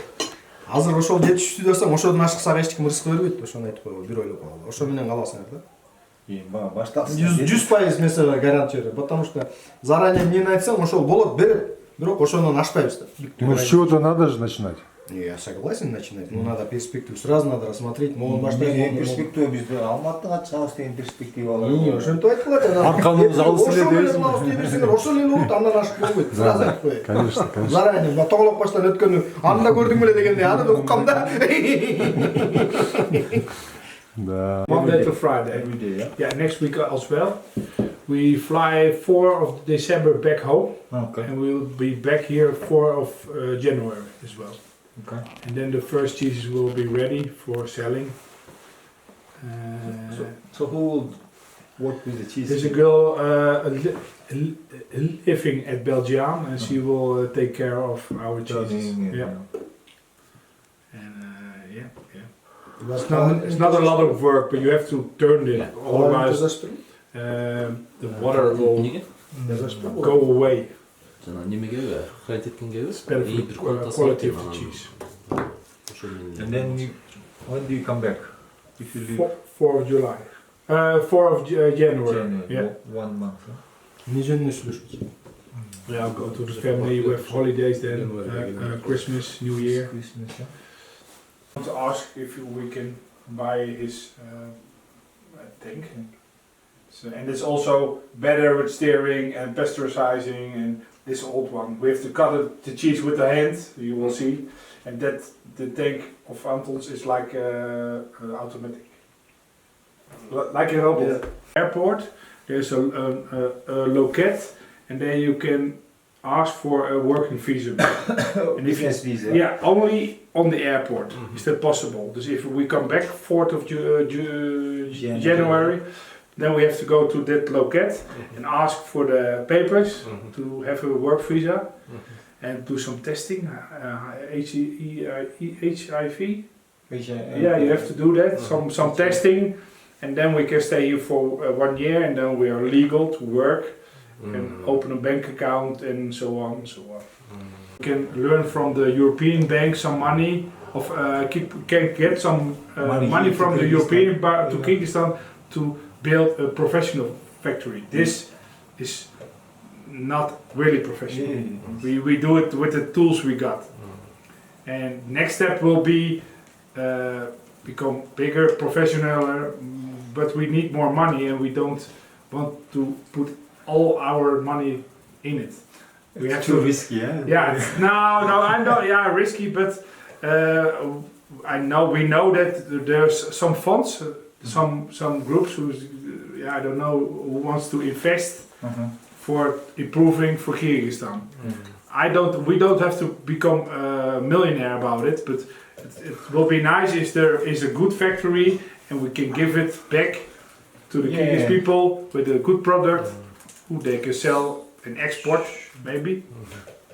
[SPEAKER 2] азыр ошол жетиштүү десем, ошодон ашыксак эч ким рызык бербейт, ошону айтып койгон, бир ойлоп калган. Ошо менен каласыңар да.
[SPEAKER 4] Башталсын.
[SPEAKER 2] 100% mesela гарантия берет, потому что заранее эмнени айтсаң, ошол болот берет, бирок ошондон ашпайбыз да.
[SPEAKER 6] Ну с чего-то надо же начинать.
[SPEAKER 2] Я согласен начинать, но надо перспективу, сразу надо рассмотреть, могу баштайбыз.
[SPEAKER 4] Перспектива бизде Алматыга чыгабыз деген перспективалар.
[SPEAKER 2] Ошентип айтып калат анан.
[SPEAKER 6] Арканыбыз алыс эле
[SPEAKER 2] Ошол менен
[SPEAKER 6] дейсиңби?
[SPEAKER 2] алыс дей берсеңер, ошол эле болот, андан ашык болбойт. Сразу айтып коеюн.
[SPEAKER 6] Конечно.
[SPEAKER 2] Заранее, тоголоп баштан өткөнү анда көрдүң беле дегенде, аны да уккам да.
[SPEAKER 6] Да.
[SPEAKER 1] Monday to Friday.
[SPEAKER 4] Every day, yeah?
[SPEAKER 1] Yeah, next week as well. We fly 4 of December back home,
[SPEAKER 4] Okay.
[SPEAKER 1] and we'll be back here 4 of January as well.
[SPEAKER 4] Okay.
[SPEAKER 1] And then the first cheeses will be ready for selling.
[SPEAKER 4] So who will work with the cheese?
[SPEAKER 1] There's a girl living at Belgium, and she will take care of our cheeses. Yeah. And it's not a lot of work, but you have to turn it. Otherwise, the water will go away.
[SPEAKER 7] Жана немеге хранить эткенгеби?
[SPEAKER 1] It's better for the quality of the cheese.
[SPEAKER 4] And then when do you come back? If you leave
[SPEAKER 1] 4th of July. 4th of January. Yeah.
[SPEAKER 4] 1 month. Huh?
[SPEAKER 2] Не жөнүнө сүйлөшүп.
[SPEAKER 1] Yeah, I'll go to the family. We have holidays then. Christmas, New Year.
[SPEAKER 4] Christmas. Huh?
[SPEAKER 1] I want to ask if we can buy his tank. So, and it's also better with steering and pasteurizing and this old one. We have to cut the cheese with the hand, you will see. And that the tank of Anton's is like automatic. Like a robot. Yeah. Airport, there's a loket and then you can ask for a working visa. And if
[SPEAKER 4] Business visa.
[SPEAKER 1] Yeah, only on the airport is that possible. Dus if we come back 4th of January, then we have to go to that loket and ask for the papers to have a work visa and do some testing, HIV. Yeah, you have to do that, some testing, and then we can stay here for 1 year, and then we are legal to work and open a bank account and so on. We can learn from the European bank some money, can get some money from the European bank to Kyrgyzstan to build a professional factory. This is not really professional. We do it with the tools we got. And next step will be become bigger, professional, but we need more money and we don't want to put all our money in it. We have
[SPEAKER 4] Too
[SPEAKER 1] to
[SPEAKER 4] risky, yeah?
[SPEAKER 1] Yeah, no, I know, yeah, risky, but we know that there's some funds, some groups who's, I don't know, who wants to invest for improving for Kyrgyzstan. We don't have to become a millionaire about it, but it will be nice if there is a good factory and we can give it back to the Kyrgyz people with a good product who they can sell and export, maybe.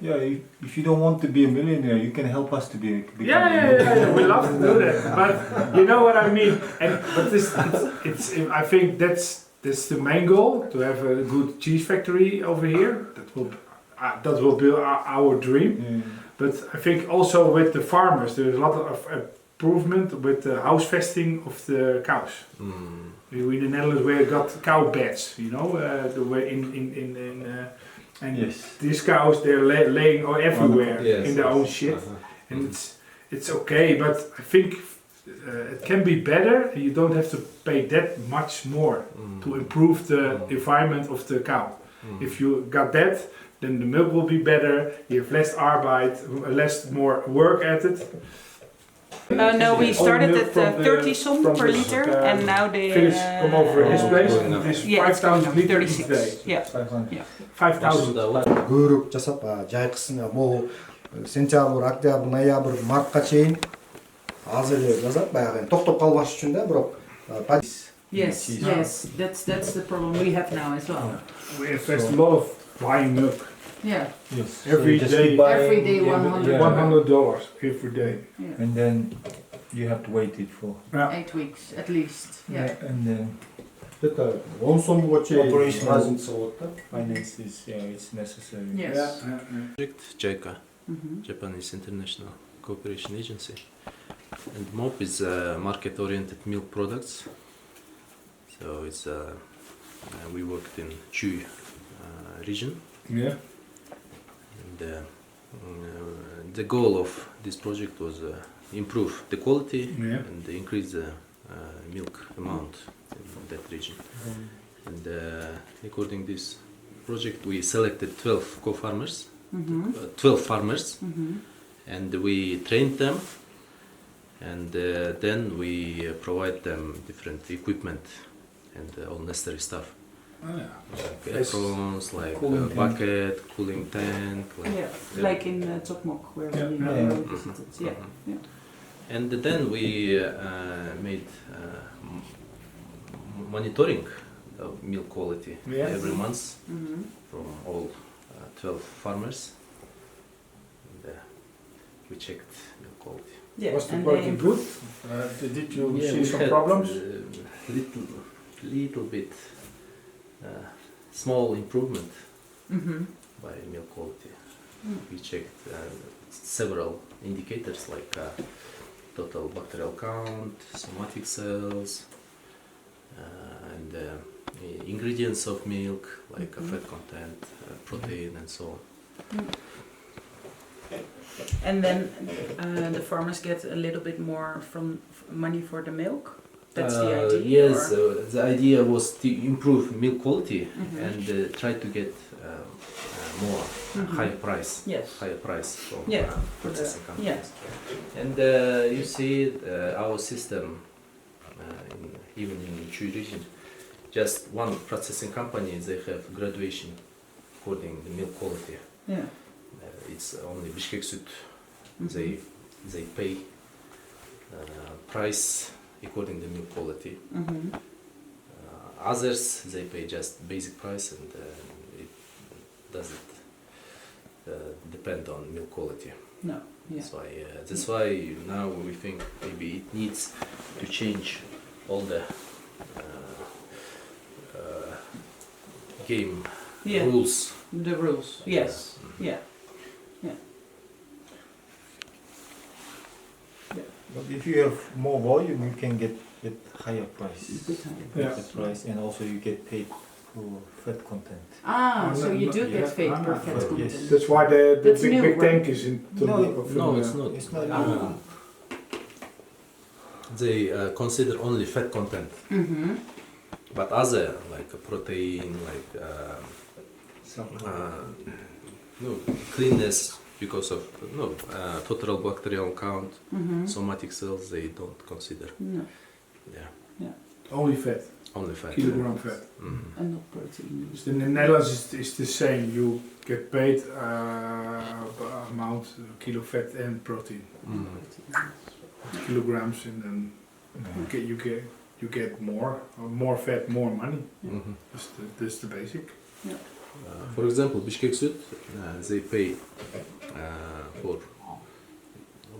[SPEAKER 4] Yeah, if you don't want to be a millionaire, you can help us to be.
[SPEAKER 1] Yeah, we love to do that. But you know what I mean. But I think that's the main goal, to have a good cheese factory over here. That will be our dream. But I think also with the farmers, there's a lot of improvement with the housevesting of the cows. We in the Netherlands we got cow beds, you know, and these cows they're laying everywhere in their own shit, and it's okay. But I think it can be better. You don't have to pay that much more to improve the environment of the cow. If you got that, then the milk will be better. You have less more work at it.
[SPEAKER 8] No, we started at 30 som per liter, and now they
[SPEAKER 1] come over his place, and it is 5,000 liters a day. 5,000.
[SPEAKER 2] Көөрөк жасап, жайкысына бул сентябрь, октябрь, ноябрь, мартка чейин азыр эле жасап, баягы токтоп калбаш үчүн да, бирок
[SPEAKER 8] Yes, that's the problem we have now as well.
[SPEAKER 1] We invest a lot of buying milk.
[SPEAKER 8] Yeah.
[SPEAKER 4] Yes.
[SPEAKER 1] Every day
[SPEAKER 8] $100.
[SPEAKER 1] $100 every day.
[SPEAKER 8] Yeah.
[SPEAKER 4] And then you have to wait it for
[SPEAKER 8] 8 weeks at least. Yeah.
[SPEAKER 4] and then
[SPEAKER 2] это 10 сомго чейин
[SPEAKER 4] Operational
[SPEAKER 2] разница болот да.
[SPEAKER 4] finances, it's necessary.
[SPEAKER 8] Yes.
[SPEAKER 7] Project JICA, Japanese International Cooperation Agency, and MOP is market-oriented milk products. So it's we worked in Chu region.
[SPEAKER 1] Yeah.
[SPEAKER 7] And the goal of this project was improve the quality and increase the milk amount in that region. And according to this project, we selected 12 co-farmers, 12 farmers, and we trained them, and then we provide them different equipment and all necessary stuff. Like aprons, like bucket, cooling tank,
[SPEAKER 8] Like in Tokmok where we visited.
[SPEAKER 7] And then we made monitoring of milk quality every month from all 12 farmers. And we checked milk quality.
[SPEAKER 1] Was the quality good? Did you see some problems?
[SPEAKER 7] Little bit small improvement by milk quality. We checked several indicators like total bacterial count, somatic cells, and ingredients of milk like fat content, protein, and so on.
[SPEAKER 8] And then the farmers get a little bit more from money for the milk. That's the idea.
[SPEAKER 7] Yes, the idea was to improve milk quality and try to get more higher price.
[SPEAKER 8] Yes.
[SPEAKER 7] Higher price from
[SPEAKER 8] For
[SPEAKER 7] processing
[SPEAKER 8] the,
[SPEAKER 7] companies. And you see our system, even in Chui region, just one processing company, they have graduation according to milk quality.
[SPEAKER 8] Yeah.
[SPEAKER 7] It's only Bishkek Süt. They pay price according to milk quality. Others they pay just basic price, and it doesn't depend on milk quality.
[SPEAKER 8] No. Yeah.
[SPEAKER 7] That's why now we think maybe it needs to change all the game rules.
[SPEAKER 8] The rules. Yes. Yeah.
[SPEAKER 4] But if you have more volume, you can get higher price.
[SPEAKER 1] Yeah.
[SPEAKER 4] Price, and also you get paid for fat content.
[SPEAKER 8] Ah,
[SPEAKER 1] Oh,
[SPEAKER 8] so you do get paid per fat
[SPEAKER 4] yes.
[SPEAKER 8] content.
[SPEAKER 1] That's why the
[SPEAKER 8] That's
[SPEAKER 1] big
[SPEAKER 8] new,
[SPEAKER 1] big
[SPEAKER 8] right?
[SPEAKER 1] tank is in.
[SPEAKER 7] No, it's not.
[SPEAKER 4] It's not.
[SPEAKER 8] Ah.
[SPEAKER 7] They consider only fat content, but other like protein, like cleanness because of total bacterial count, somatic cells they don't consider.
[SPEAKER 8] No.
[SPEAKER 7] Yeah,
[SPEAKER 1] Only fat,
[SPEAKER 7] only fat.
[SPEAKER 1] kilogram fat.
[SPEAKER 8] And not protein.
[SPEAKER 1] Dus in the Netherlands it's the same. You get paid amount kilo fat and protein, kilograms, and then you get more fat, more money. That's the basic.
[SPEAKER 7] For example, Bishkek Süt, they pay for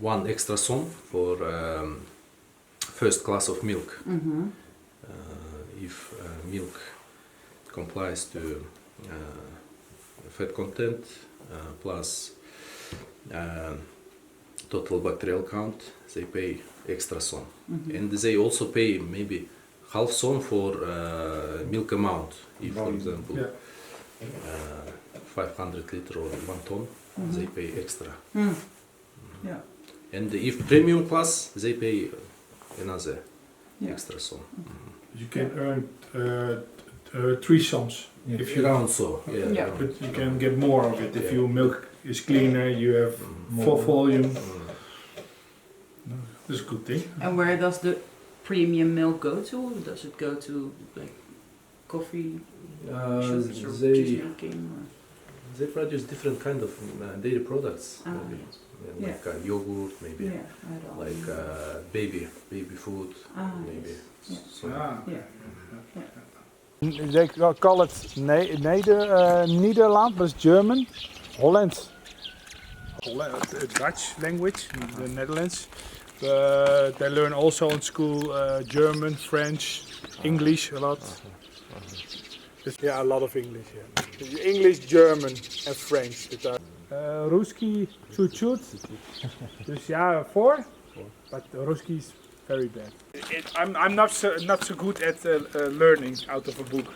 [SPEAKER 7] one extra som for first class of milk. If milk complies to fat content plus total bacterial count, they pay extra som. And they also pay maybe half som for milk amount. If, for example, 500 liter or 1 ton, they pay extra.
[SPEAKER 8] Yeah.
[SPEAKER 7] And if premium class, they pay another extra som.
[SPEAKER 1] You can earn 3 sums if you
[SPEAKER 7] Around so,
[SPEAKER 1] but you can get more of it if your milk is cleaner. You have more volume. That's a good thing.
[SPEAKER 8] And where does the premium milk go to? Does it go to like coffee shops or cheese making?
[SPEAKER 7] They produce different kind of dairy products.
[SPEAKER 8] Ah,
[SPEAKER 7] Maybe.
[SPEAKER 8] yes.
[SPEAKER 7] Like yogurt, maybe.
[SPEAKER 8] Yeah, I don't
[SPEAKER 7] Like baby food, maybe.
[SPEAKER 8] yes.
[SPEAKER 7] So,
[SPEAKER 1] They call it Nederland, but it's German. Holland. Dutch language, the Netherlands. They learn also in school German, French, English a lot. Yeah, a lot of English. Yeah. English, German, and French. Ruski chut. Dus ja, 4. But Ruski is very bad. I'm not so good at learning out of a book.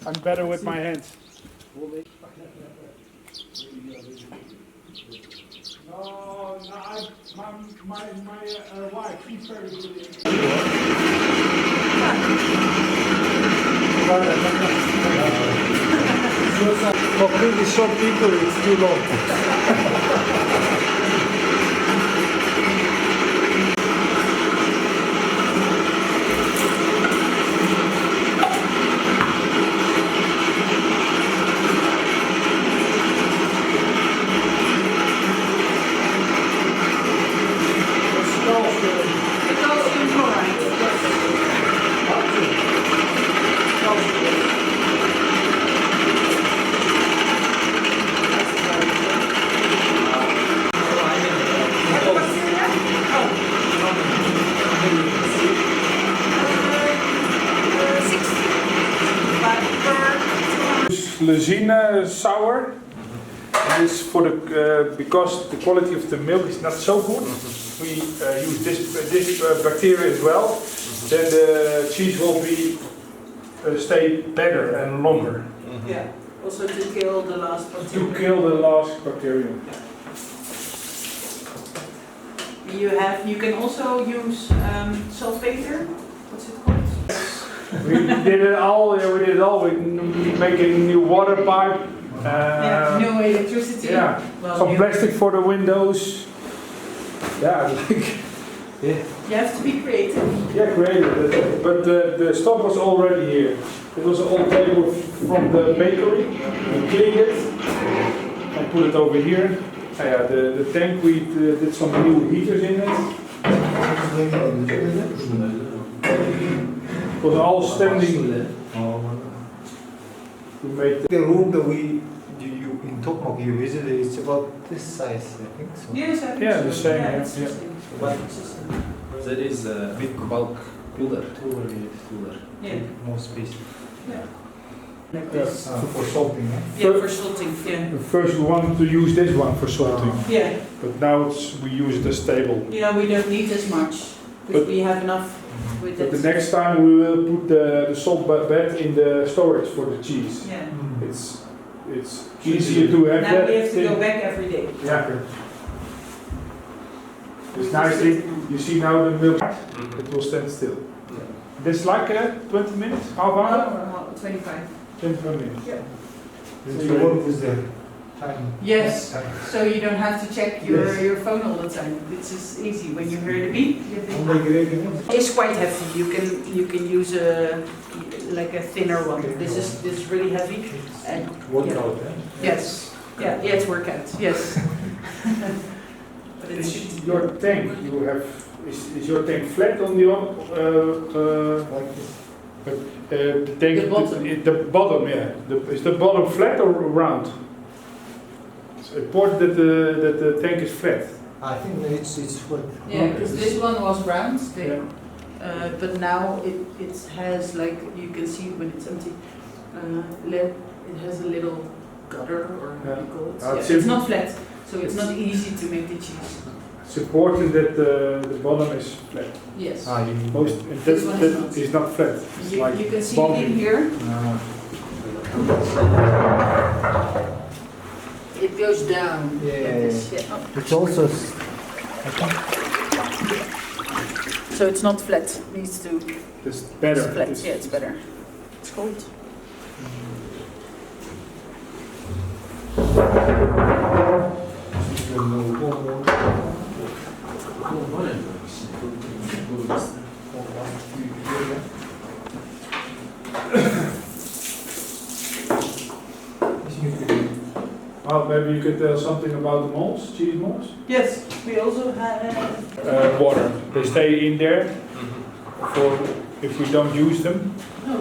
[SPEAKER 1] I'm better with my hands. No, my wife, she's very good.
[SPEAKER 2] For really short people, it's too long.
[SPEAKER 8] Calcium chloride.
[SPEAKER 1] Lezine sour. This for the because the quality of the milk is not so good. we use this bacteria as well, then the cheese will be stay better and longer.
[SPEAKER 8] Yeah. Also to kill the last bacteria.
[SPEAKER 1] To kill the last bacteria.
[SPEAKER 8] You can also use saltpeter. What's it called?
[SPEAKER 1] We did it all. Yeah, we did it all. We make a new water pipe.
[SPEAKER 8] Yeah, no electricity.
[SPEAKER 1] Yeah.
[SPEAKER 8] Well,
[SPEAKER 1] Some plastic for the windows. Yeah, like. Yeah.
[SPEAKER 8] You have to be creative.
[SPEAKER 1] Yeah, creative. But the stock was already here. It was an old table from the bakery. We cleaned it and put it over here. Yeah, the tank, we did some new heaters in it. It was all standing. We made
[SPEAKER 4] The room that you in Tokmak you visited is about this size, I think so.
[SPEAKER 8] Yes, I think
[SPEAKER 1] Yeah,
[SPEAKER 8] so.
[SPEAKER 1] the same,
[SPEAKER 8] Yeah,
[SPEAKER 1] yeah,
[SPEAKER 8] it's
[SPEAKER 1] yeah.
[SPEAKER 8] just-
[SPEAKER 5] That is a big bulk cooler.
[SPEAKER 4] Cooler.
[SPEAKER 8] Yeah.
[SPEAKER 4] More space.
[SPEAKER 8] Yeah. Like this.
[SPEAKER 4] For salting,
[SPEAKER 8] Yeah, for salting. Yeah.
[SPEAKER 1] First we wanted to use this one for salting,
[SPEAKER 8] Yeah.
[SPEAKER 1] but now we use it as table.
[SPEAKER 8] Yeah, we don't need as much.
[SPEAKER 1] But-
[SPEAKER 8] We have enough with
[SPEAKER 1] But
[SPEAKER 8] it.
[SPEAKER 1] the next time we will put the salt bed in the storage for the cheese.
[SPEAKER 8] Yeah.
[SPEAKER 1] It's easier to have
[SPEAKER 8] Now
[SPEAKER 1] that
[SPEAKER 8] we have to
[SPEAKER 1] thing.
[SPEAKER 8] go back every day.
[SPEAKER 1] Yeah. It's nice thing. You see now the milk, it will stand still. This like 20 minutes, half hour?
[SPEAKER 8] 25.
[SPEAKER 1] 25 minutes.
[SPEAKER 8] Yeah.
[SPEAKER 4] So you work with the time.
[SPEAKER 8] Yes.
[SPEAKER 4] Time.
[SPEAKER 8] So you don't have to check your phone all the time. It's just easy. When you hear the beep, you think, it's quite heavy. You can use like a thinner one. This is really heavy. And
[SPEAKER 4] Workout,
[SPEAKER 8] yes. Yeah, it's workout. Yes. But it's
[SPEAKER 1] Your tank, you have, is your tank flat on the
[SPEAKER 4] like this.
[SPEAKER 1] the tank?
[SPEAKER 8] The bottom.
[SPEAKER 1] The bottom, yeah. Is the bottom flat or round? It's important that the tank is flat.
[SPEAKER 4] I think it's flat.
[SPEAKER 8] Yeah, because this one was round,
[SPEAKER 1] Yeah.
[SPEAKER 8] but now it has like, you can see when it's empty, it has a little gutter or what you call it.
[SPEAKER 1] It's
[SPEAKER 8] Yeah, it's not flat, so it's not easy to make the cheese.
[SPEAKER 1] It's important that the bottom is flat.
[SPEAKER 8] Yes.
[SPEAKER 4] Ah, you
[SPEAKER 1] Most
[SPEAKER 8] This one is not.
[SPEAKER 1] that is not flat. It's like
[SPEAKER 8] You can see
[SPEAKER 1] bumpy.
[SPEAKER 8] in here, it goes down.
[SPEAKER 4] Yeah,
[SPEAKER 8] like
[SPEAKER 4] yeah,
[SPEAKER 8] this. Yeah. Oh.
[SPEAKER 4] It's also
[SPEAKER 8] So it's not flat, it needs to,
[SPEAKER 1] It's better.
[SPEAKER 8] it's flat, yeah, it's better. It's cold.
[SPEAKER 1] Well, maybe you could tell something about the molds, cheese molds?
[SPEAKER 8] Yes, we also have,
[SPEAKER 1] Water. They stay in there for if we don't use them.
[SPEAKER 8] oh,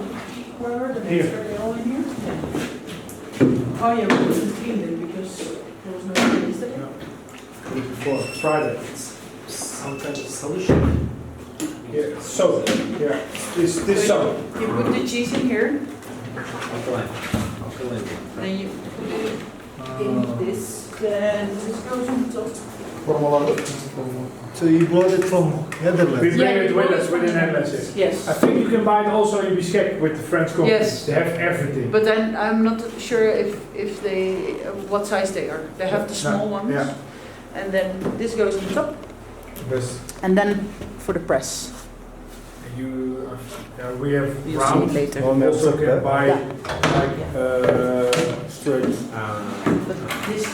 [SPEAKER 8] where are the
[SPEAKER 1] Here.
[SPEAKER 8] Are they all in here? Yeah. Oh yeah, we couldn't clean them because there was no space there.
[SPEAKER 1] Before Friday.
[SPEAKER 5] Some kind of solution.
[SPEAKER 1] Yeah. So yeah, this so.
[SPEAKER 8] You put the cheese in here,
[SPEAKER 5] Alkaline. Alkaline.
[SPEAKER 8] then you put it in this, then this goes on top.
[SPEAKER 4] so you brought it from
[SPEAKER 1] We
[SPEAKER 4] Netherlands.
[SPEAKER 1] bring
[SPEAKER 8] Yeah,
[SPEAKER 1] it
[SPEAKER 8] you
[SPEAKER 1] with
[SPEAKER 8] brought
[SPEAKER 1] us
[SPEAKER 8] it
[SPEAKER 1] within
[SPEAKER 8] from
[SPEAKER 1] Netherlands.
[SPEAKER 8] Yes.
[SPEAKER 1] I think you can buy it also in Bishkek with the French company.
[SPEAKER 8] Yes.
[SPEAKER 1] They have everything.
[SPEAKER 8] But then I'm not sure if they, what size they are. They have the small ones.
[SPEAKER 1] Yeah.
[SPEAKER 8] And then this goes on top.
[SPEAKER 1] Because
[SPEAKER 8] And then for the press.
[SPEAKER 1] you, we have
[SPEAKER 8] You'll see
[SPEAKER 1] round.
[SPEAKER 8] it later.
[SPEAKER 1] You also can buy
[SPEAKER 8] Yeah.
[SPEAKER 1] like straight.
[SPEAKER 8] But this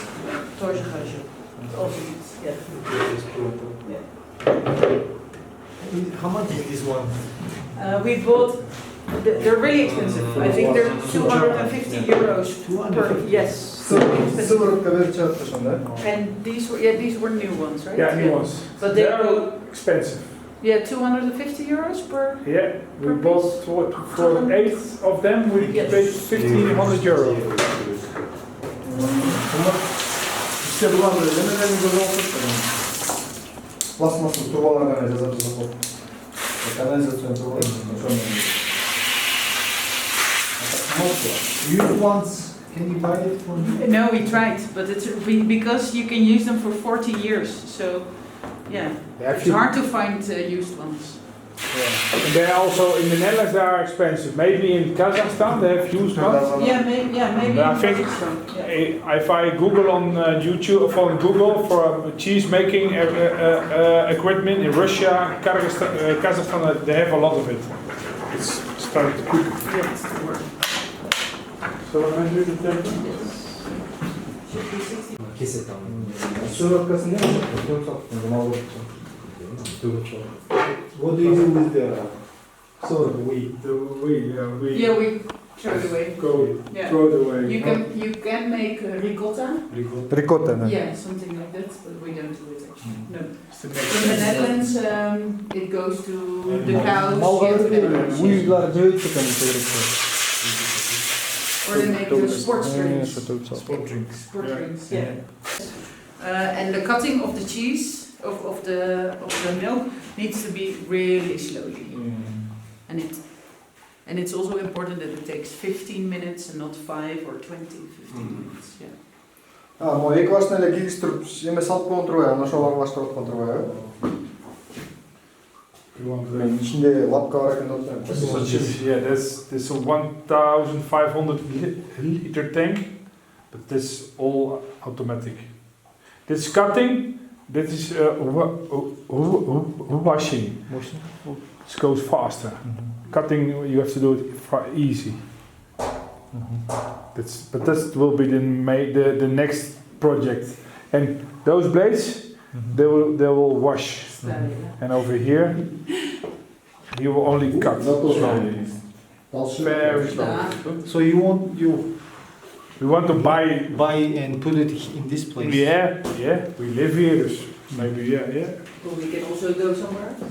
[SPEAKER 8] torsion also needs, yeah.
[SPEAKER 4] How much is this one?
[SPEAKER 8] We bought, they're really expensive. I think they're 250 euros per, yes. And these were new ones, right?
[SPEAKER 1] Yeah, new ones.
[SPEAKER 8] But they
[SPEAKER 1] are
[SPEAKER 8] go,
[SPEAKER 1] expensive.
[SPEAKER 8] yeah, 250 euros per,
[SPEAKER 1] Yeah, we
[SPEAKER 8] Per
[SPEAKER 1] bought
[SPEAKER 8] piece?
[SPEAKER 1] for 8 of them. We
[SPEAKER 8] Yes.
[SPEAKER 1] paid 1,500 euro.
[SPEAKER 2] Пластмассовый турбалардан жазып жатат. Канализацион турбалар.
[SPEAKER 4] Used ones, can you buy it from here?
[SPEAKER 8] no, we tried, but it's because you can use them for 40 years. So Yeah,
[SPEAKER 1] They have
[SPEAKER 8] it's
[SPEAKER 1] few-
[SPEAKER 8] hard to find used ones.
[SPEAKER 1] And they also in the Netherlands they are expensive. Maybe in Kazakhstan they have used ones.
[SPEAKER 8] Yeah, maybe.
[SPEAKER 1] I think if I Google on YouTube or on Google for cheese making equipment in Russia, Kazakhstan, they have a lot of it. It's starting to cook.
[SPEAKER 8] Yeah, it's the word.
[SPEAKER 1] So when I do the temper?
[SPEAKER 8] Should be 60.
[SPEAKER 2] Кесет там. Сыворкасы не было, What do you do with the sort of wheat?
[SPEAKER 8] Yeah, we throw it away. Yeah.
[SPEAKER 1] Throw it away.
[SPEAKER 8] You can make ricotta.
[SPEAKER 2] Ricotta, no?
[SPEAKER 8] Yeah, something like that, but we don't do it actually. No. In the Netherlands, it goes to the cows.
[SPEAKER 2] Uyular büyüttük hani
[SPEAKER 8] Or they make the sports drinks.
[SPEAKER 2] Sport drinks.
[SPEAKER 8] Sport drinks, yeah. And the cutting of the cheese, of the milk, needs to be really slowly. And it's also important that it takes 15 minutes and not 5 or 15 minutes. Yeah.
[SPEAKER 2] Мо екогаш нели ги струп, име салт контролира, на шо ваштырып контролира. Мен içinde лапка бар екен деп
[SPEAKER 1] Yeah, this a 1,500 liter tank, but this all automatic. This cutting, this is washing. It goes faster. Cutting, you have to do it easy. But that will be the next project. And those blades, they will wash. And over here, you will only cut slowly. Very slowly.
[SPEAKER 2] So
[SPEAKER 1] We want to
[SPEAKER 2] buy and put it in this place.
[SPEAKER 1] Yeah. We live here, dus maybe yeah.
[SPEAKER 8] Well, we can also go somewhere else.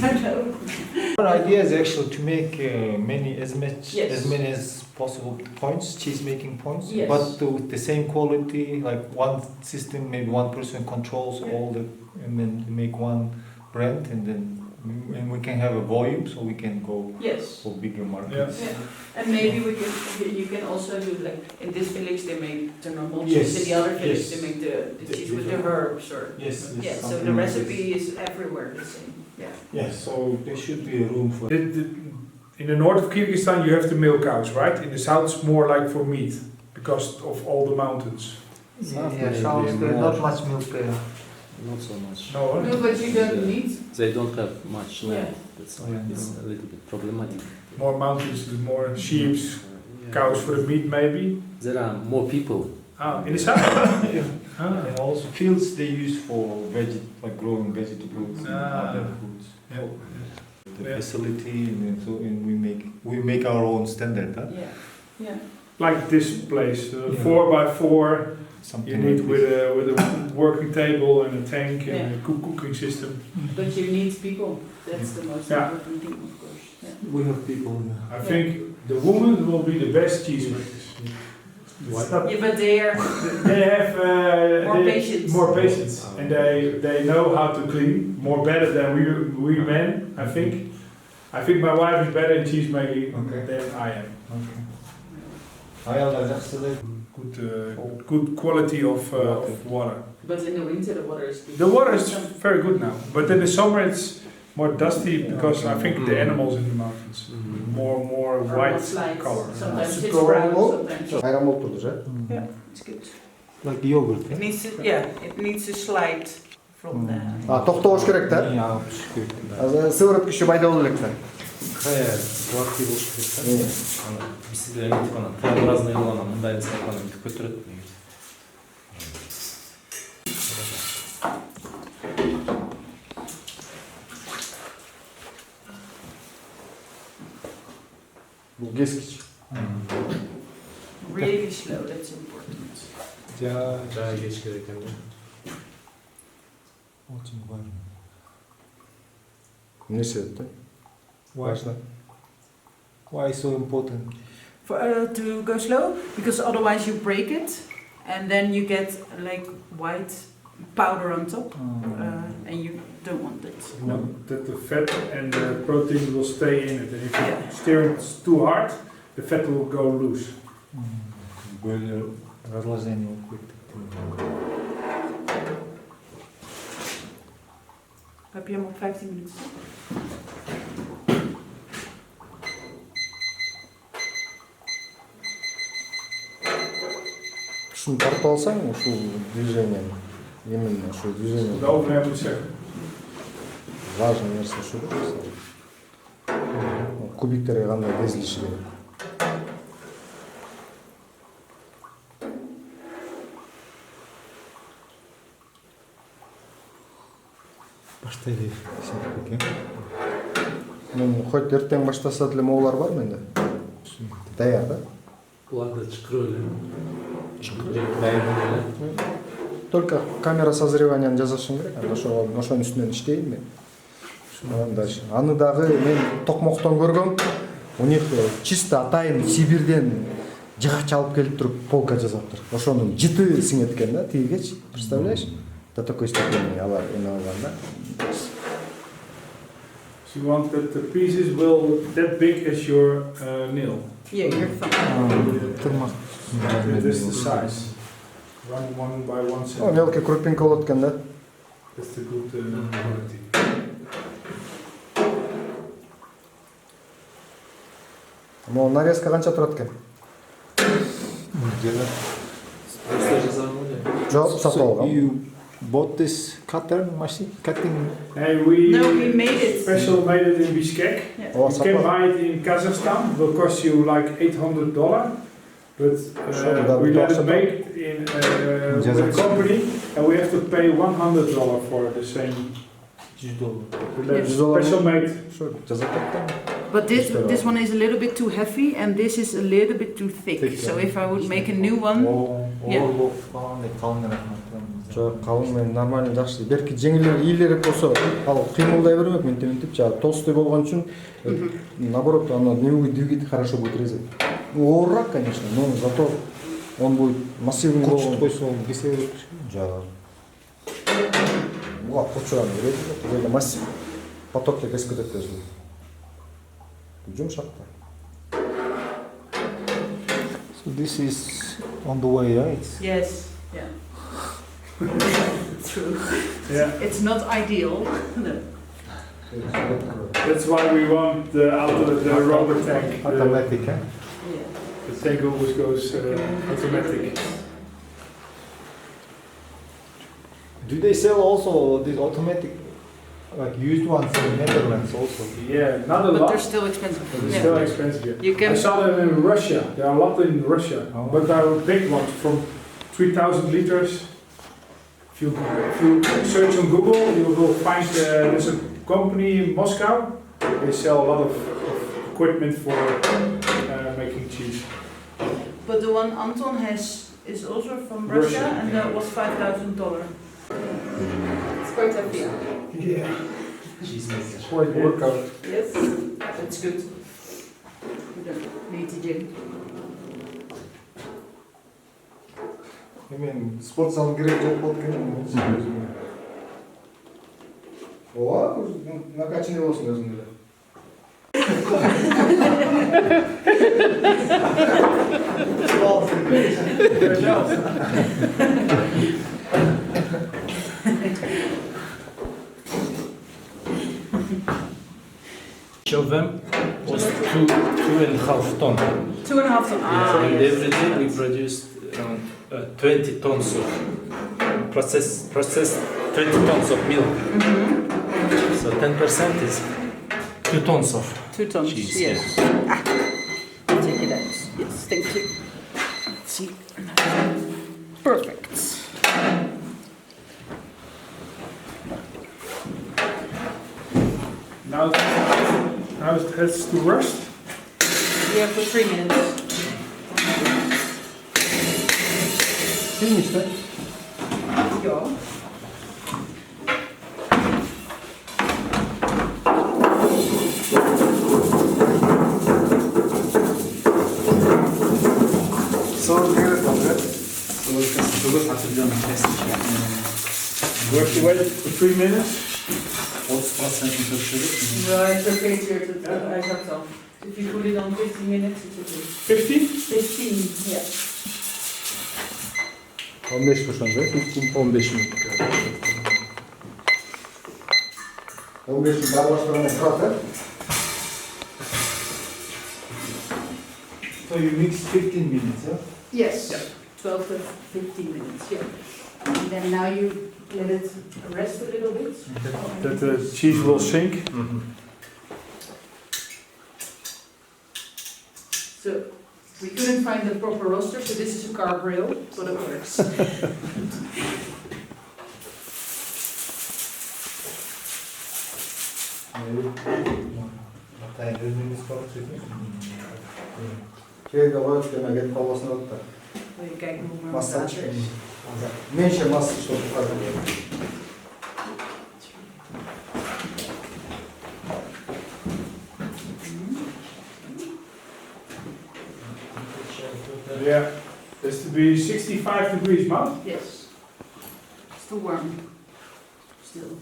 [SPEAKER 8] I don't know.
[SPEAKER 4] Our idea is actually to make as
[SPEAKER 8] Yes.
[SPEAKER 4] many as possible points, cheese making points,
[SPEAKER 8] Yes.
[SPEAKER 4] but with the same quality, like one system, maybe one person controls all the, and then make one brand, and we can have a volume, so we can go
[SPEAKER 8] Yes.
[SPEAKER 4] for bigger markets.
[SPEAKER 8] Yeah. And maybe you can also do like in this village they make the normal cheese,
[SPEAKER 4] Yes,
[SPEAKER 8] in the other village
[SPEAKER 4] yes.
[SPEAKER 8] they make the cheese with the herbs or
[SPEAKER 4] Yes.
[SPEAKER 8] yeah. So the recipe is everywhere the same. Yeah.
[SPEAKER 4] Yes, so there should be a room for.
[SPEAKER 1] In the north of Kyrgyzstan you have to milk cows, right? In the south it's more like for meat, because of all the mountains.
[SPEAKER 2] Not much milk there.
[SPEAKER 7] Not so much.
[SPEAKER 1] No,
[SPEAKER 8] No, but you don't need.
[SPEAKER 7] They don't have much land.
[SPEAKER 8] Yeah.
[SPEAKER 7] That's why it's a little bit problematic.
[SPEAKER 1] more mountains, the more sheep, cows for the meat maybe.
[SPEAKER 7] There are more people.
[SPEAKER 1] In the south?
[SPEAKER 4] And also fields they use for like growing vegetables and
[SPEAKER 1] Ah.
[SPEAKER 4] other foods.
[SPEAKER 1] Yeah.
[SPEAKER 4] The
[SPEAKER 1] Yeah.
[SPEAKER 4] facility, and we make our own standard. Huh?
[SPEAKER 8] Yeah. Yeah.
[SPEAKER 1] Like this place,
[SPEAKER 4] Yeah.
[SPEAKER 1] 4x4.
[SPEAKER 4] Something
[SPEAKER 1] You need
[SPEAKER 4] like
[SPEAKER 1] with a working table and a tank and
[SPEAKER 8] Yeah.
[SPEAKER 1] a cooking system.
[SPEAKER 8] But you need people. That's the most
[SPEAKER 1] Yeah.
[SPEAKER 8] important thing, of course. Yeah.
[SPEAKER 2] We have people.
[SPEAKER 1] I think the women will be the best cheesemakers. It's not-
[SPEAKER 8] Yeah, but they are.
[SPEAKER 1] They have
[SPEAKER 8] More patience.
[SPEAKER 1] More patience, and they know how to clean more better than we men. I think. I think my wife is better in cheese making than I am. Good quality of water.
[SPEAKER 8] But in the winter the water is good.
[SPEAKER 1] The water is very good now, but in the summer it's more dusty because I think the animals in the mountains more
[SPEAKER 8] Or
[SPEAKER 1] white
[SPEAKER 8] slides.
[SPEAKER 1] color.
[SPEAKER 8] Sometimes it's
[SPEAKER 2] Süt
[SPEAKER 8] brown,
[SPEAKER 2] doğru
[SPEAKER 8] sometimes.
[SPEAKER 2] Ayran болып тұрды, же?
[SPEAKER 8] Yeah, it's good.
[SPEAKER 2] Like yogurt.
[SPEAKER 8] It needs to, yeah, it needs to slide from the.
[SPEAKER 2] Тоқтауыш керек та. Сыворотка еще байда болу керек та.
[SPEAKER 7] Гладкий болуш керек. Бизде эметип анан разный болгон мындай сапаны көтөрөт.
[SPEAKER 2] Бұл кескіч.
[SPEAKER 8] Really slow, that's important.
[SPEAKER 7] Жай кеч керек экен да.
[SPEAKER 4] Очень важно.
[SPEAKER 2] Не себеп та? Важно.
[SPEAKER 4] Why so important?
[SPEAKER 8] To go slow, because otherwise you break it, and then you get like white powder on top, and you don't want that.
[SPEAKER 1] You want that the fat and the protein will stay in it, and if you
[SPEAKER 8] Yeah.
[SPEAKER 1] steer it too hard, the fat will go loose.
[SPEAKER 4] Более разложение quick.
[SPEAKER 8] Heb je hem op 15 minuten?
[SPEAKER 2] Şunu tартып алсаң, ушул движением, именно ушул движение.
[SPEAKER 1] De overheid moet zeggen.
[SPEAKER 2] Важный нерсе ушул. Кубиктерге кандай кезилиши керек.
[SPEAKER 4] Баштай берейик.
[SPEAKER 2] Мен хоть эртең баштаса деле моулар бар менде. Даяр да?
[SPEAKER 7] Бұларды чықыру эле.
[SPEAKER 2] Только камера созреванияны жазышым керек. Ошонун үстүнөн иштейм мен. Дальше. Аны дагы мен токмоктон көргөм. У них чисто атайын Сибирден жыгач алып келип туруп полка жасаптыр. Ошонун жыты сиңеткен да, тигигечи. Представляешь? До такой степени алар эме алган да.
[SPEAKER 1] So you want that the pieces will that big as your nail.
[SPEAKER 8] Yeah, your thumb.
[SPEAKER 4] Тырмак.
[SPEAKER 1] This is the size. One by 1
[SPEAKER 2] О,
[SPEAKER 1] centimeter.
[SPEAKER 2] мелкий крупинка болот экен да.
[SPEAKER 1] That's the good quality.
[SPEAKER 2] Могу нарезка канча турат экен? Жок, сатып алгам.
[SPEAKER 4] You bought this machine, cutting.
[SPEAKER 1] Hey, we
[SPEAKER 8] No, we made it.
[SPEAKER 1] special made it in Bishkek.
[SPEAKER 8] Yeah.
[SPEAKER 2] О,
[SPEAKER 1] You can
[SPEAKER 2] сатып.
[SPEAKER 1] buy it in Kazakhstan. It will cost you like $800. But
[SPEAKER 2] that
[SPEAKER 1] we
[SPEAKER 2] would
[SPEAKER 1] let
[SPEAKER 2] also
[SPEAKER 1] it make in with a
[SPEAKER 4] Kazakhstan.
[SPEAKER 1] company, and we have to pay $100 for the same.
[SPEAKER 4] $100.
[SPEAKER 1] We let it
[SPEAKER 2] $100.
[SPEAKER 1] special made.
[SPEAKER 2] Шо, жазап кеттим.
[SPEAKER 8] But this one is a little bit too heavy and this is a little bit too thick.
[SPEAKER 4] Thick,
[SPEAKER 8] So
[SPEAKER 4] yeah.
[SPEAKER 8] if I would make a new one, Yeah.
[SPEAKER 4] Оор калгандай калыңыраак.
[SPEAKER 2] Жок, калың мен нормально жакшы. Берки жеңилдер, ийилерээк болсо, ал кыймылдай бермек, мынтип жагы толстой болгон үчүн наоборот, оно немге двигатель хорошо будет резать. Оорураак, конечно, но зато он будет массивный
[SPEAKER 4] Курчут
[SPEAKER 2] болгон.
[SPEAKER 4] койсо кесе берет.
[SPEAKER 2] Жагы. Уа, курчуган берет, тигеле массив. Потокке кесип кетет өзү. Жумшак да.
[SPEAKER 4] So this is on the way, right?
[SPEAKER 8] yes, yeah. True.
[SPEAKER 1] Yeah.
[SPEAKER 8] It's not ideal. No.
[SPEAKER 1] That's why we want the rubber tank.
[SPEAKER 4] Automatic, eh?
[SPEAKER 8] Yeah.
[SPEAKER 1] The tank always goes automatic.
[SPEAKER 4] Do they sell also these automatic, like used ones in Netherlands also?
[SPEAKER 1] Yeah, not a
[SPEAKER 8] But
[SPEAKER 1] lot.
[SPEAKER 8] they're still expensive.
[SPEAKER 1] But it's
[SPEAKER 8] Yeah.
[SPEAKER 1] still expensive. Yeah.
[SPEAKER 8] You
[SPEAKER 1] I
[SPEAKER 8] can.
[SPEAKER 1] saw them in Russia. There are a lot in Russia,
[SPEAKER 4] Oh.
[SPEAKER 1] but there are big ones from 3,000 liters. If you search on Google, you will find there's a company in Moscow. They sell a lot of equipment for making cheese.
[SPEAKER 8] But the one Anton has is also from Russia,
[SPEAKER 1] Russia,
[SPEAKER 8] and
[SPEAKER 1] yeah.
[SPEAKER 8] that was $5,000. It's quite heavy.
[SPEAKER 1] Yeah,
[SPEAKER 5] Cheese maker.
[SPEAKER 1] quite workout.
[SPEAKER 8] Yes, that's good. You don't need to gym.
[SPEAKER 2] Мен спорт залга керек жок болуп кеткен. Ооба, накачанный болсун өзүң эле.
[SPEAKER 5] Of them, just 2.5 tons.
[SPEAKER 8] 2.5 tons. Ah,
[SPEAKER 5] And
[SPEAKER 8] yes.
[SPEAKER 5] every day we produced around 20 tons of processed 20 tons of milk. So 10% is 2 tons of
[SPEAKER 8] 2 tons.
[SPEAKER 5] cheese.
[SPEAKER 8] Yes. I'll take it out. Yes, thank you. Let's see. Perfect.
[SPEAKER 1] Now it has to rust.
[SPEAKER 8] Yeah, for 3 minutes.
[SPEAKER 2] Финиш да?
[SPEAKER 8] Ja.
[SPEAKER 2] Соус керек да?
[SPEAKER 1] You have to wait for 3 minutes.
[SPEAKER 8] Right, okay, I got some. If you put it on 15 minutes, it's okay.
[SPEAKER 1] 50?
[SPEAKER 8] 15, yeah.
[SPEAKER 2] 15 ошондой, 15 мүнөт. 15 жыл аралаштырғаннан тұрады.
[SPEAKER 4] So you mix 15 minutes, yeah?
[SPEAKER 8] Yes, 12 to 15 minutes, yeah. And then now you let it rest a little bit.
[SPEAKER 1] That the cheese will sink.
[SPEAKER 8] So we couldn't find the proper roaster, so this is a car grill, but it works.
[SPEAKER 2] Şeyde var, demek et babasına da.
[SPEAKER 8] Wil je kijken hoe mijn
[SPEAKER 2] Massa
[SPEAKER 8] water is?
[SPEAKER 2] Mense massa što kaže.
[SPEAKER 1] Yeah. It's to be 65 degrees, man.
[SPEAKER 8] Yes. It's too warm. Still.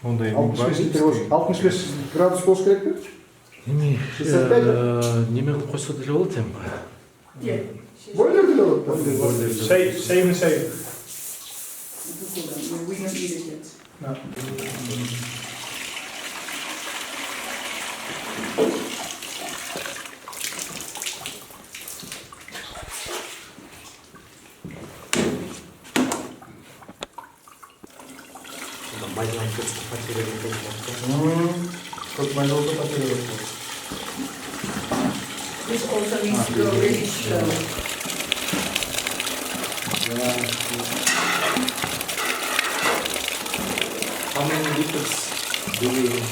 [SPEAKER 4] Onda
[SPEAKER 2] 65 градус болуш керек пе?
[SPEAKER 7] Эми
[SPEAKER 2] 65?
[SPEAKER 7] неме кылып койсо деле болот эми.
[SPEAKER 8] Yeah.
[SPEAKER 2] Бойлер деле болот.
[SPEAKER 1] Same.
[SPEAKER 8] We don't need it yet.
[SPEAKER 1] No.
[SPEAKER 2] Çok mayda oldu patır.
[SPEAKER 8] This also needs to go really slow.
[SPEAKER 7] How many liters do we need?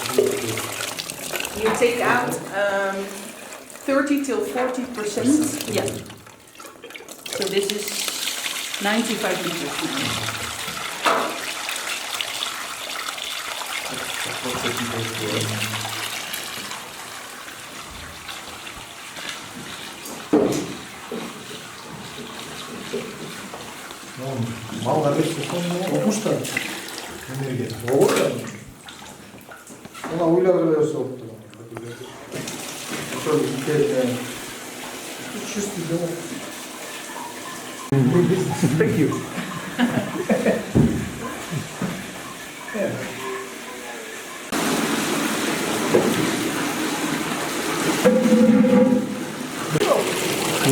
[SPEAKER 8] You take out 30 till 40%. Yeah. So this is 95 liters now.
[SPEAKER 2] Малlar hepsi olmuşlar. Olur da. Ona uylar soktu. Şöyle bir kere. Üst üste.
[SPEAKER 1] Thank you.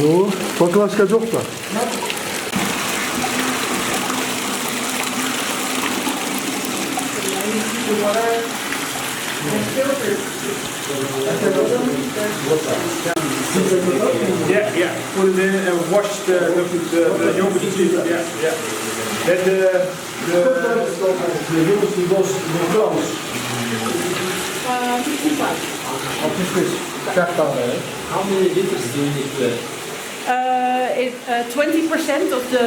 [SPEAKER 6] Yo, baklажка жоқ та.
[SPEAKER 8] The water is filtered.
[SPEAKER 1] Yeah. Put it in and wash the yogurt cheese. Yeah. Then the yogurt goes in France.
[SPEAKER 8] 55.
[SPEAKER 2] 65. Kaç tane?
[SPEAKER 5] How many liters do you need to add?
[SPEAKER 8] 20% of the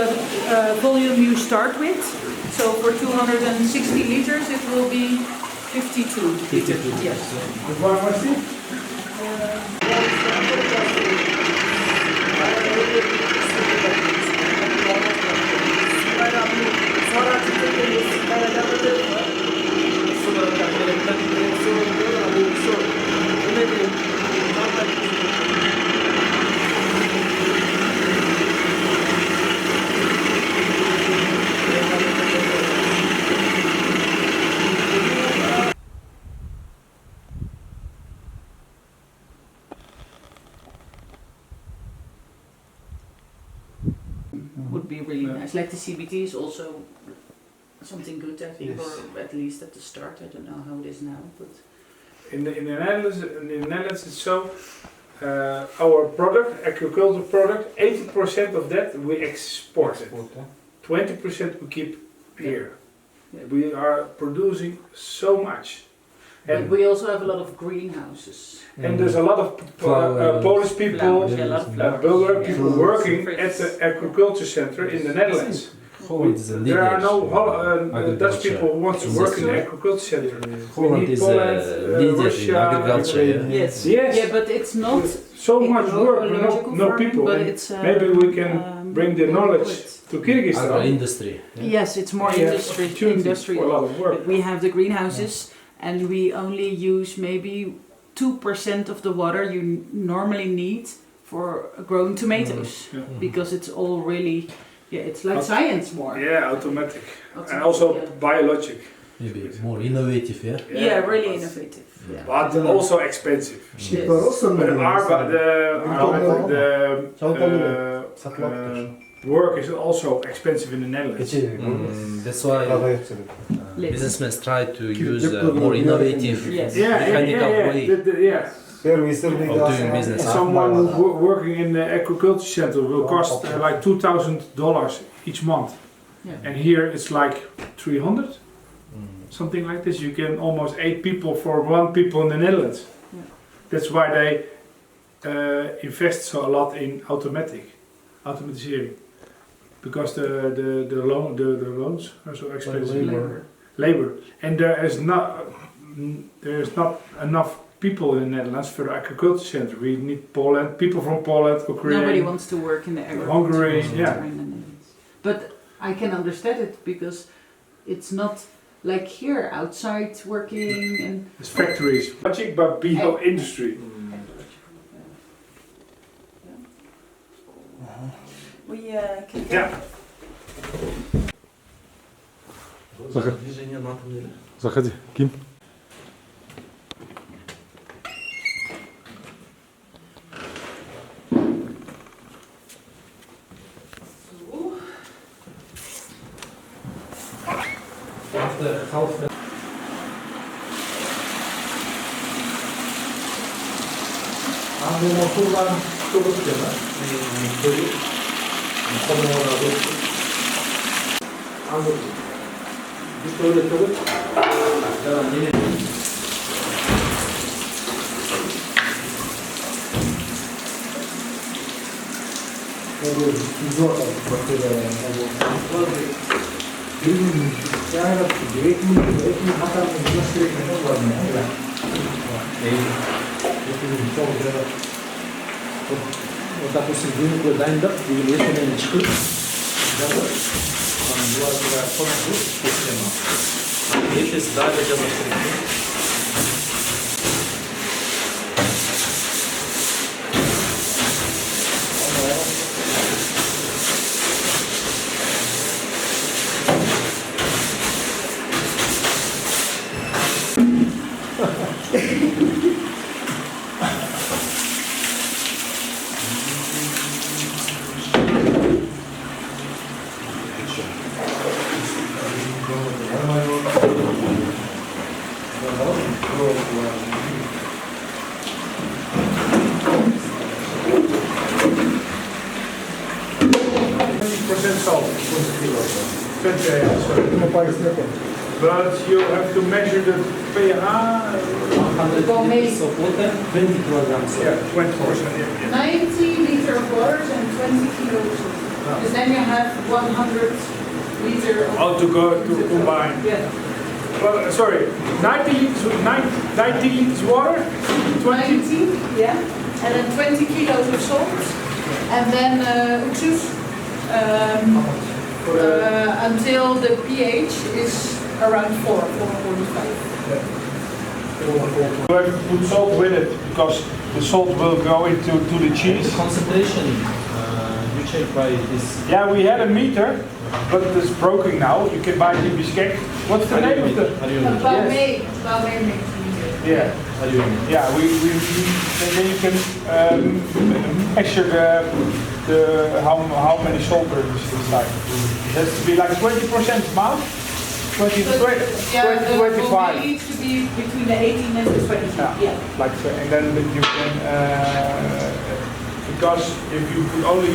[SPEAKER 8] volume you start with. So for 260 liters it will be 52 liters. Yes.
[SPEAKER 1] Waar was die?
[SPEAKER 8] Would be really nice. Like the CBT is also something good, I think,
[SPEAKER 2] Yes.
[SPEAKER 8] or at least at the start. I don't know how it is now, but
[SPEAKER 1] In the Netherlands it's so. Our product, agricultural product, 80% of that we export it. 20% we keep here. We are producing so much.
[SPEAKER 8] but we also have a lot of greenhouses.
[SPEAKER 1] And there's a lot of Polish people,
[SPEAKER 8] Flowers, yeah, a lot of flowers.
[SPEAKER 1] Bulgarian
[SPEAKER 8] Yeah.
[SPEAKER 1] people working
[SPEAKER 8] Fruits.
[SPEAKER 1] at the agriculture center in the Netherlands.
[SPEAKER 7] Holland is a
[SPEAKER 1] There are no
[SPEAKER 7] agriculture.
[SPEAKER 1] Dutch people who want to work in the agriculture center.
[SPEAKER 7] Holland
[SPEAKER 1] need
[SPEAKER 7] is a
[SPEAKER 1] Poland,
[SPEAKER 7] leader in
[SPEAKER 1] Russia,
[SPEAKER 7] agriculture. Yeah.
[SPEAKER 8] Yes.
[SPEAKER 1] Yes.
[SPEAKER 8] Yeah, but it's not
[SPEAKER 1] So much work,
[SPEAKER 8] ecological
[SPEAKER 1] no
[SPEAKER 8] farming,
[SPEAKER 1] people.
[SPEAKER 8] but
[SPEAKER 1] And
[SPEAKER 8] it's
[SPEAKER 1] maybe we can bring the knowledge to
[SPEAKER 7] Agro
[SPEAKER 1] Kyrgyzstan.
[SPEAKER 7] industry.
[SPEAKER 8] Yes, it's more
[SPEAKER 1] We have
[SPEAKER 8] industry.
[SPEAKER 1] opportunities for a lot of work.
[SPEAKER 8] We have the greenhouses, and we only use maybe 2% of the water you normally need for growing tomatoes, because it's all really, it's like science more.
[SPEAKER 1] Yeah, automatic. And
[SPEAKER 8] Automatic,
[SPEAKER 1] also
[SPEAKER 8] yeah.
[SPEAKER 1] biologic.
[SPEAKER 9] Maybe more innovative, yeah?
[SPEAKER 8] Yeah, really innovative. Yeah.
[SPEAKER 1] But also expensive.
[SPEAKER 2] Ship var olsa
[SPEAKER 1] But
[SPEAKER 2] mı?
[SPEAKER 1] the work is also expensive in the Netherlands.
[SPEAKER 7] That's why businessmen try to use more innovative
[SPEAKER 8] Yes.
[SPEAKER 7] mechanical way
[SPEAKER 1] Yeah.
[SPEAKER 7] of doing business.
[SPEAKER 1] Someone working in the agriculture center will cost like $2,000 each month,
[SPEAKER 8] Yeah.
[SPEAKER 1] and here it's like 300, something like this. You can almost 8 people for 1 people in the Netherlands.
[SPEAKER 8] Yeah.
[SPEAKER 1] That's why they invest so a lot in automatisering, because the loans are so expensive. Labor, and there is not enough people in the Netherlands for the agriculture center. We need people from Poland, Ukraine.
[SPEAKER 8] Nobody wants to work in the agriculture
[SPEAKER 1] Hungary,
[SPEAKER 8] sector
[SPEAKER 1] yeah.
[SPEAKER 8] in the Netherlands. But I can understand it because it's not like here outside working and
[SPEAKER 1] It's factories, but bio industry.
[SPEAKER 8] we can
[SPEAKER 1] Yeah.
[SPEAKER 6] Заходи, Ким.
[SPEAKER 1] But you have to measure the pH.
[SPEAKER 7] 100 of water, 20 kilograms.
[SPEAKER 1] Yeah, 20%.
[SPEAKER 3] 90 liter of water and 20 kilos. Because then you have 100 liter of
[SPEAKER 1] How to combine?
[SPEAKER 3] Yeah.
[SPEAKER 1] Well, sorry, 90 liters water, 20.
[SPEAKER 3] 90, yeah. And then 20 kilos of salt. And then уксус. Until the pH is around 4.5.
[SPEAKER 1] You have to put salt with it because the salt will go into the cheese.
[SPEAKER 7] The concentration you check by this.
[SPEAKER 1] Yeah, we had a meter, but it's broken now. You can buy it in Bishkek. What's the name of the?
[SPEAKER 7] How do you mean?
[SPEAKER 3] Balmain makes
[SPEAKER 1] Yeah,
[SPEAKER 7] How do you mean?
[SPEAKER 1] yeah. And then you can measure how many salt there is inside. It has to be like 20% mouth. 20 to 20,
[SPEAKER 3] Yeah,
[SPEAKER 1] 20
[SPEAKER 3] the
[SPEAKER 1] 25.
[SPEAKER 3] will needs to be between the 18 and the 20.
[SPEAKER 1] Yeah.
[SPEAKER 3] Yeah.
[SPEAKER 1] Like so, and then you can because if you put only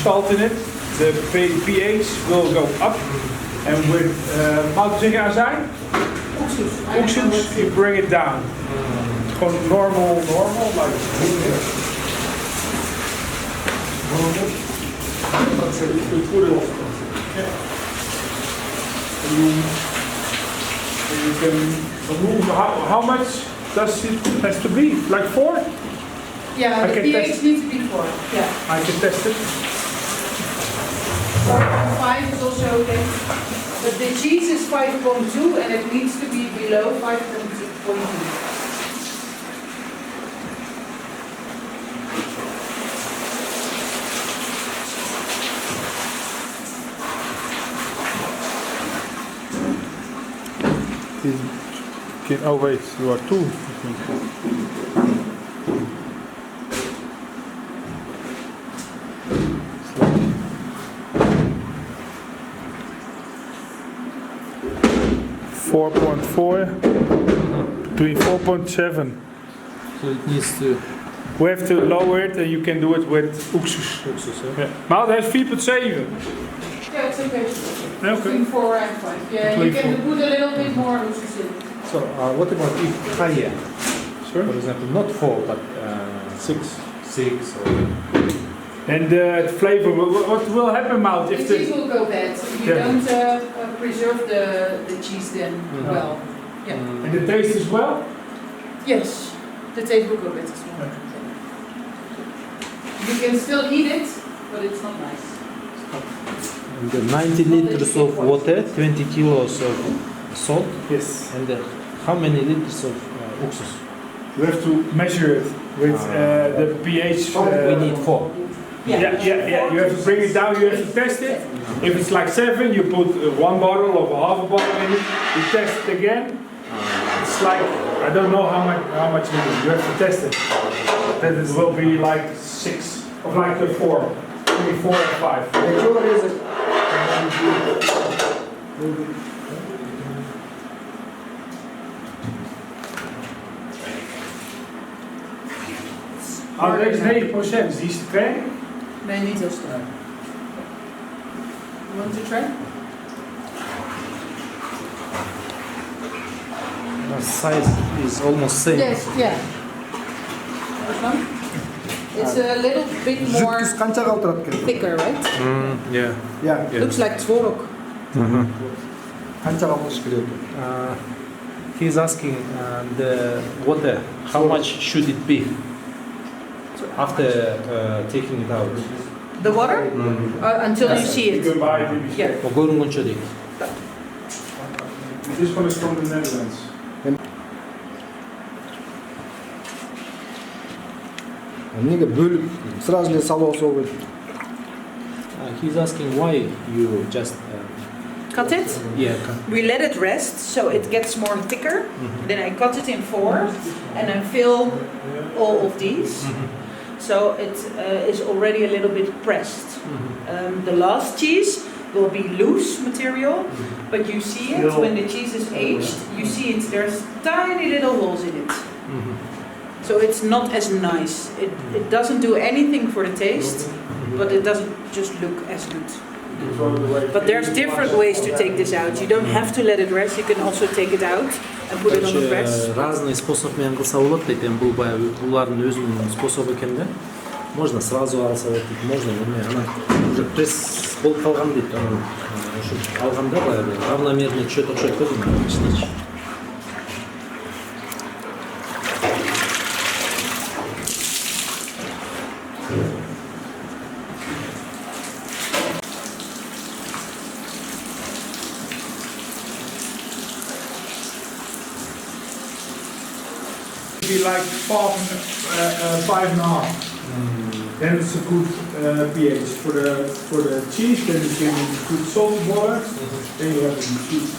[SPEAKER 1] salt in it, the pH will go up, and with moutazijn, уксус, you bring it down. Gewoon normal, like. You can remove how much does it has to be? Like 4?
[SPEAKER 3] Yeah,
[SPEAKER 1] I
[SPEAKER 3] the
[SPEAKER 1] can
[SPEAKER 3] pH
[SPEAKER 1] test.
[SPEAKER 3] needs to be 4. Yeah.
[SPEAKER 1] I can test it.
[SPEAKER 3] 4.5 is also okay. But the cheese is 5.2 and it needs to be below 5.2.
[SPEAKER 1] Oh wait, you are 2. 4.4, between 4.7.
[SPEAKER 4] So it needs to.
[SPEAKER 1] We have to lower it and you can do it with oeksus. Ja. Maar hij is 4.7.
[SPEAKER 8] Yeah, it's okay. Between 4 and 5. Yeah, you can put a little bit more oozes in.
[SPEAKER 2] So what about if higher?
[SPEAKER 1] Sure.
[SPEAKER 2] For example, not 4 but 6. 6 or.
[SPEAKER 1] And the flavor, what will happen, Maud?
[SPEAKER 8] The cheese will go bad if you don't preserve the cheese then well. Yeah.
[SPEAKER 1] And the taste as well?
[SPEAKER 8] Yes, the taste will go bad as well. You can still eat it, but it's not nice.
[SPEAKER 4] And 90 liters of water, 20 kilos of salt.
[SPEAKER 1] Yes.
[SPEAKER 4] And how many liters of уксус?
[SPEAKER 1] You have to measure it with the pH.
[SPEAKER 4] We need 4.
[SPEAKER 1] Yeah. You have to bring it down, you have to test it. If it's like 7, you put 1 bottle or half a bottle in it. You test it again. It's like, I don't know how much you need. You have to test it. Then it will be like 6, or like 4. Maybe 4 or 5. Deze 9%, die is te klein.
[SPEAKER 8] Nee, niet heel sterk. You want to try?
[SPEAKER 4] The size is almost same.
[SPEAKER 8] Yes, yeah. This one? It's a little bit more thicker, right?
[SPEAKER 4] Yeah.
[SPEAKER 8] Looks like tvorog.
[SPEAKER 4] He's asking the water, how much should it be after taking it out?
[SPEAKER 8] The water? Until you see
[SPEAKER 1] You
[SPEAKER 8] it.
[SPEAKER 1] can buy it in the
[SPEAKER 8] Yeah.
[SPEAKER 1] This one is from the Netherlands.
[SPEAKER 2] Неге бөлүп сразу эле салып алса болбойт?
[SPEAKER 4] He's asking why you just
[SPEAKER 8] Cut it. We let it rest so it gets more thicker. Then I cut it in 4 and I fill all of these. So it is already a little bit pressed. The last cheese will be loose material, but you see it when the cheese is aged. You see it. There's tiny little holes in it. So it's not as nice. It doesn't do anything for the taste, but it doesn't just look as good. But there's different ways to take this out. You don't have to let it rest. You can also take it out and put it on the press.
[SPEAKER 4] Разный способ менен кылса болот дейт. Эми бул баягы булардын өзүнүн способу экен да. Можно сразу алса дейт, можно эме анан уже пресс болуп калган дейт. Анан ушу алганда баягы равномерный чөт окшойт го дейт.
[SPEAKER 1] Be like 5.5. Then it's a good pH for the cheese. Then you can put salt water. Then you have the cheese.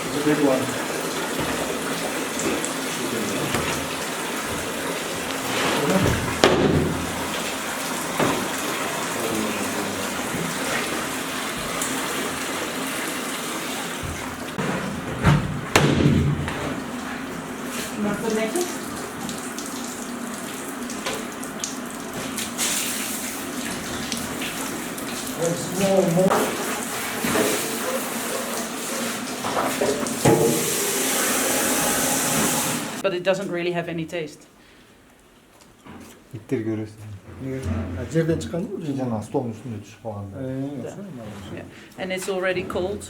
[SPEAKER 1] It's a big one.
[SPEAKER 8] Mag dat netjes? But it doesn't really have any taste.
[SPEAKER 2] иттер көрөсүң. Жерден чыккан жана столдун үстүнө түшүп калганда.
[SPEAKER 8] Yeah. And it's already cold.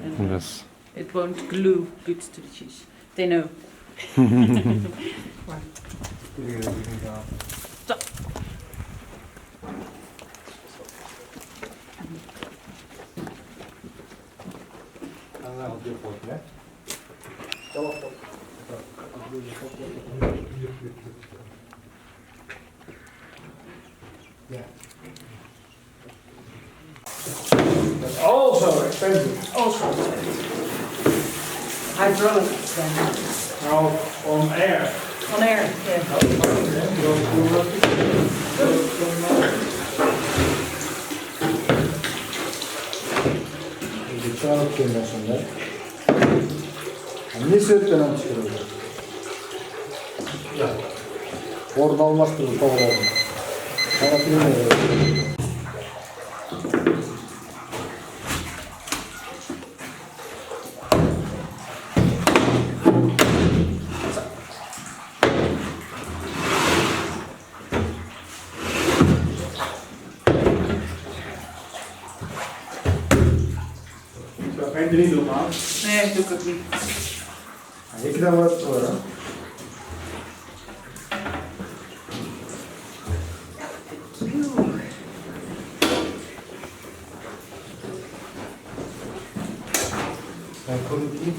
[SPEAKER 8] And
[SPEAKER 6] Yes.
[SPEAKER 8] it won't glue good to the cheese. They know. So,
[SPEAKER 1] That's also expensive.
[SPEAKER 8] Also hydraulic then.
[SPEAKER 1] Now on air.
[SPEAKER 8] On air, yeah.
[SPEAKER 2] 이제 쫙 끝났습니다. Несі өткен çıkıyor. Ya. Orada almastırır toğlarını. Kooperativi'ne.
[SPEAKER 1] Geen 3 normaal.
[SPEAKER 8] Nee, doe ik ook niet.
[SPEAKER 2] İki de var sonra. Ben kurutayım.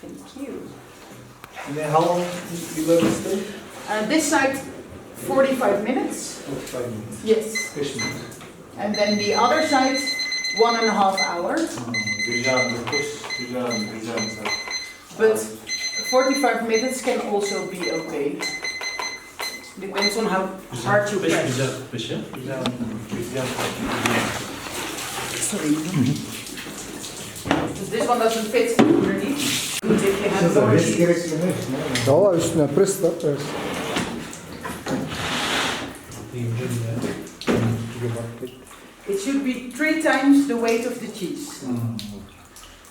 [SPEAKER 8] Thank you.
[SPEAKER 2] And then how long you let it stay?
[SPEAKER 8] This side, 45 minutes.
[SPEAKER 2] 45 minutes.
[SPEAKER 8] Yes.
[SPEAKER 2] 5 minutes.
[SPEAKER 8] And then the other side, 1.5 hours. But 45 minutes can also be okay. Depends on how hard you press. Sorry. This one doesn't fit underneath. Good if you have more cheese.
[SPEAKER 2] Dava üstüne press da press.
[SPEAKER 8] It should be 3 times the weight of the cheese.